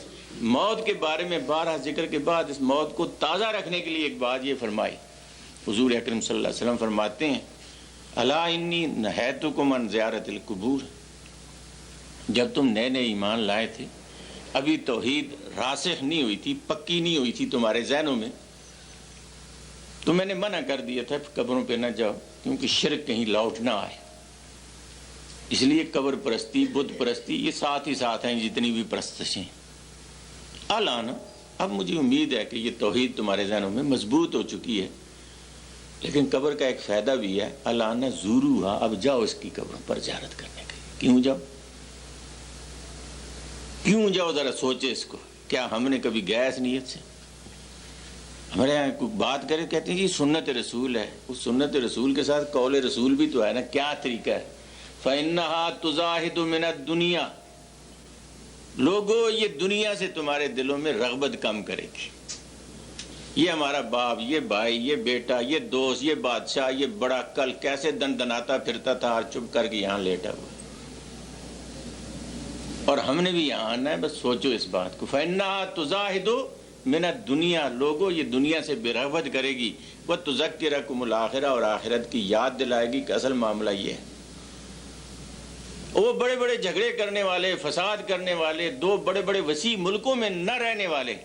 موت کے بارے میں بارہ ذکر کے بعد اس موت کو تازہ رکھنے کے لیے ایک بات یہ فرمائی۔ حضور اکرم صلی اللہ علیہ وسلم فرماتے ہیں الا انی نہیتکم عن زیارت القبور، جب تم نئے نئے ایمان لائے تھے، ابھی توحید راسخ نہیں ہوئی تھی، پکی نہیں ہوئی تھی تمہارے ذہنوں میں، تو میں نے منع کر دیا تھا قبروں پہ نہ جاؤ، کیونکہ شرک کہیں لوٹ نہ آئے۔ اس لیے قبر پرستی، بت پرستی، یہ ساتھ ہی ساتھ ہیں جتنی بھی پرستشیں۔ الان اب مجھے امید ہے کہ یہ توحید تمہارے ذہنوں میں مضبوط ہو چکی ہے، لیکن قبر کا ایک فائدہ بھی ہے، الان زوروہا، اب جاؤ اس کی قبروں پر زیارت کرنے کے لیے۔ کیوں جاؤ؟ کیوں جاؤ؟ ذرا سوچے اس کو۔ کیا ہم نے کبھی گیا اس نیت سے؟ ہمارے یہاں کوئی بات کرے کہتے ہیں جی سنت رسول ہے، اس سنت رسول کے ساتھ قول رسول بھی تو ہے نا، کیا طریقہ ہے؟ فَإِنَّهَا تُزَاحِدُ مِنَ الدُّنْيَا، لوگوں یہ دنیا سے تمہارے دلوں میں رغبت کم کرے گی۔ یہ ہمارا باپ، یہ بھائی، یہ بیٹا، یہ دوست، یہ بادشاہ، یہ بڑا کل کیسے دن دناتا پھرتا تھا، آج چپ کر کے یہاں لیٹا ہوا، اور ہم نے بھی یہاں آنا ہے۔ بس سوچو اس بات کو۔ فَإِنَّهَا تُزَاحِدُ مِنَ الدُّنْيَا، لوگوں یہ دنیا سے بے رغبت کرے گی، وَتُذَكِّرَكُمُ الْآخِرَةَ، اور آخرت کی یاد دلائے گی کہ اصل معاملہ یہ ہے۔ وہ بڑے بڑے جھگڑے کرنے والے، فساد کرنے والے، دو بڑے بڑے وسیع ملکوں میں نہ رہنے والے،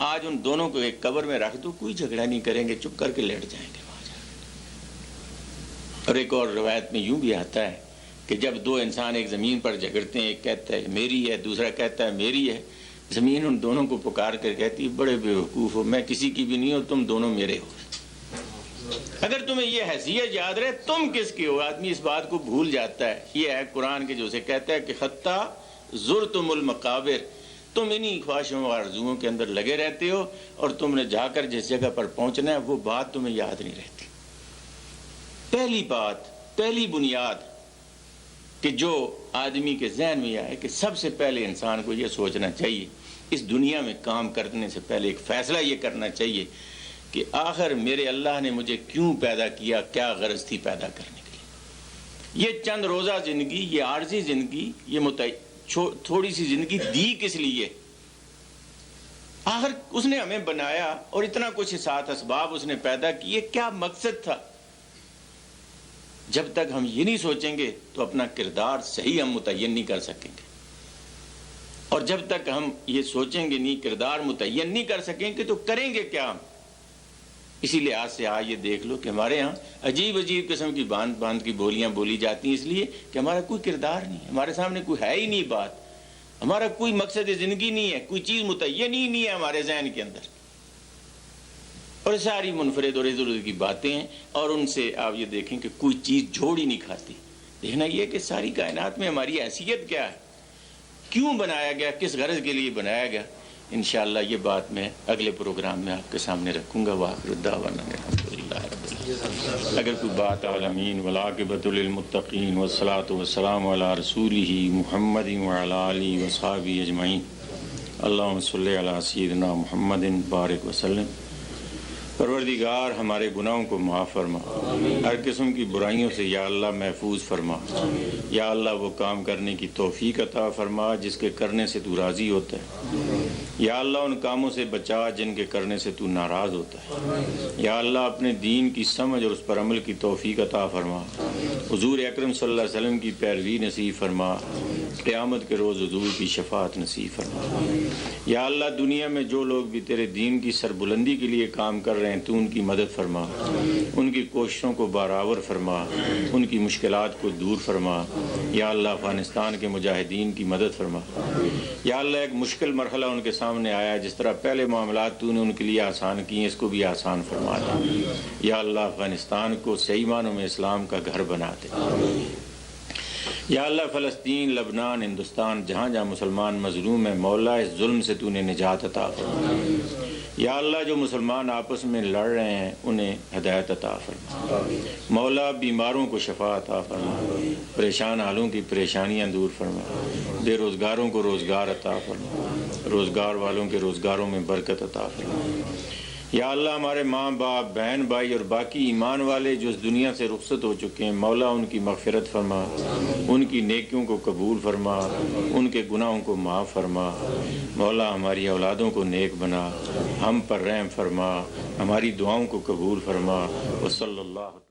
آج ان دونوں کو ایک قبر میں رکھ دو، کوئی جھگڑا نہیں کریں گے، چپ کر کے لیٹ جائیں گے وہاں جا کے۔ اور ایک اور روایت میں یوں بھی آتا ہے کہ جب دو انسان ایک زمین پر جھگڑتے ہیں، ایک کہتا ہے میری ہے، دوسرا کہتا ہے میری ہے، زمین ان دونوں کو پکار کر کہتی ہے بڑے بیوقوف ہو، میں کسی کی بھی نہیں ہوں، تم دونوں میرے ہو۔ اگر تمہیں یہ حیثیت یاد رہے تم کس کے ہو، آدمی اس بات کو بھول جاتا ہے۔ یہ ہے قرآن کے جو اسے کہتا ہے کہ حتیٰ زرتم المقابر، تم انہی خواہشوں اور آرزوؤں کے اندر لگے رہتے ہو، اور تم نے جا کر جس جگہ پر پہنچنا ہے وہ بات تمہیں یاد نہیں رہتی۔ پہلی بات، پہلی بنیاد کہ جو آدمی کے ذہن میں آئے کہ سب سے پہلے انسان کو یہ سوچنا چاہیے، اس دنیا میں کام کرنے سے پہلے ایک فیصلہ یہ کرنا چاہیے کہ آخر میرے اللہ نے مجھے کیوں پیدا کیا، کیا غرض تھی پیدا کرنے کے لیے۔ یہ چند روزہ زندگی، یہ عارضی زندگی، یہ تھوڑی سی زندگی دی کس لیے؟ آخر اس نے ہمیں بنایا اور اتنا کچھ ساتھ اسباب اس نے پیدا کیے، کیا مقصد تھا؟ جب تک ہم یہ نہیں سوچیں گے تو اپنا کردار صحیح ہم متعین نہیں کر سکیں گے، اور جب تک ہم یہ سوچیں گے نہیں، کردار متعین نہیں کر سکیں گے، تو کریں گے کیا ہم؟ اسی لحاظ سے آج یہ دیکھ لو کہ ہمارے ہاں عجیب عجیب قسم کی باندھ باندھ کی بولیاں بولی جاتی ہیں، اس لیے کہ ہمارا کوئی کردار نہیں، ہمارے سامنے کوئی ہے ہی نہیں بات، ہمارا کوئی مقصد زندگی نہیں ہے، کوئی چیز متعین ہی نہیں ہے ہمارے ذہن کے اندر، اور ساری منفرد اور ادھر ادھر کی باتیں ہیں، اور ان سے آپ یہ دیکھیں کہ کوئی چیز جوڑ ہی نہیں کھاتی۔ دیکھنا یہ کہ ساری کائنات میں ہماری حیثیت کیا ہے، کیوں بنایا گیا، کس غرض کے لیے بنایا گیا۔ انشاءاللہ یہ بات میں اگلے پروگرام میں آپ کے سامنے رکھوں گا۔ وآخر دعوانا الحمدللہ رب العالمین۔ اگر کوئی بات عالمین والعاقبۃ للمتقین والصلاۃ والسلام علی رسولہ محمد وعلی آلہ وصحبہ اجمعین۔ اللہم صلی علی سیدنا محمد بارک وسلم۔ پروردگار ہمارے گناہوں کو معاف فرما، ہر قسم کی برائیوں سے یا اللہ محفوظ فرما، یا اللہ وہ کام کرنے کی توفیق عطا فرما جس کے کرنے سے تو راضی ہوتا ہے، یا اللہ ان کاموں سے بچا جن کے کرنے سے تو ناراض ہوتا ہے، یا اللہ اپنے دین کی سمجھ اور اس پر عمل کی توفیق عطا فرما، حضور اکرم صلی اللہ علیہ وسلم کی پیروی نصیب فرما، قیامت کے روز حضور کی شفاعت نصیب فرما۔ یا اللہ دنیا میں جو لوگ بھی تیرے دین کی سربلندی کے لیے کام کر رہے ہیں تو ان کی مدد فرما، ان کی کوششوں کو برابر فرما، ان کی مشکلات کو دور فرما۔ یا اللہ افغانستان کے مجاہدین کی مدد فرما۔ یا اللہ ایک مشکل مرحلہ ان کے سامنے آیا، جس طرح پہلے معاملات تو نے ان کے لیے آسان کیے، اس کو بھی آسان فرما دے۔ یا اللہ افغانستان کو صحیح معنوں میں اسلام کا گھر بنا دے۔ یا اللہ فلسطین، لبنان، ہندوستان، جہاں جہاں مسلمان مظلوم ہیں، مولا اس ظلم سے تو نے نجات عطا فرما۔ یا اللہ جو مسلمان آپس میں لڑ رہے ہیں انہیں ہدایت عطا فرما۔ مولا بیماروں کو شفا عطا فرما، پریشان حالوں کی پریشانیاں دور فرما، بے روزگاروں کو روزگار عطا فرما، روزگار والوں کے روزگاروں میں برکت عطا فرما۔ یا اللہ ہمارے ماں باپ، بہن بھائی اور باقی ایمان والے جو اس دنیا سے رخصت ہو چکے ہیں، مولا ان کی مغفرت فرما، ان کی نیکیوں کو قبول فرما، ان کے گناہوں کو معاف فرما۔ مولا ہماری اولادوں کو نیک بنا، ہم پر رحم فرما، ہماری دعاؤں کو قبول فرما۔ وصلی اللہ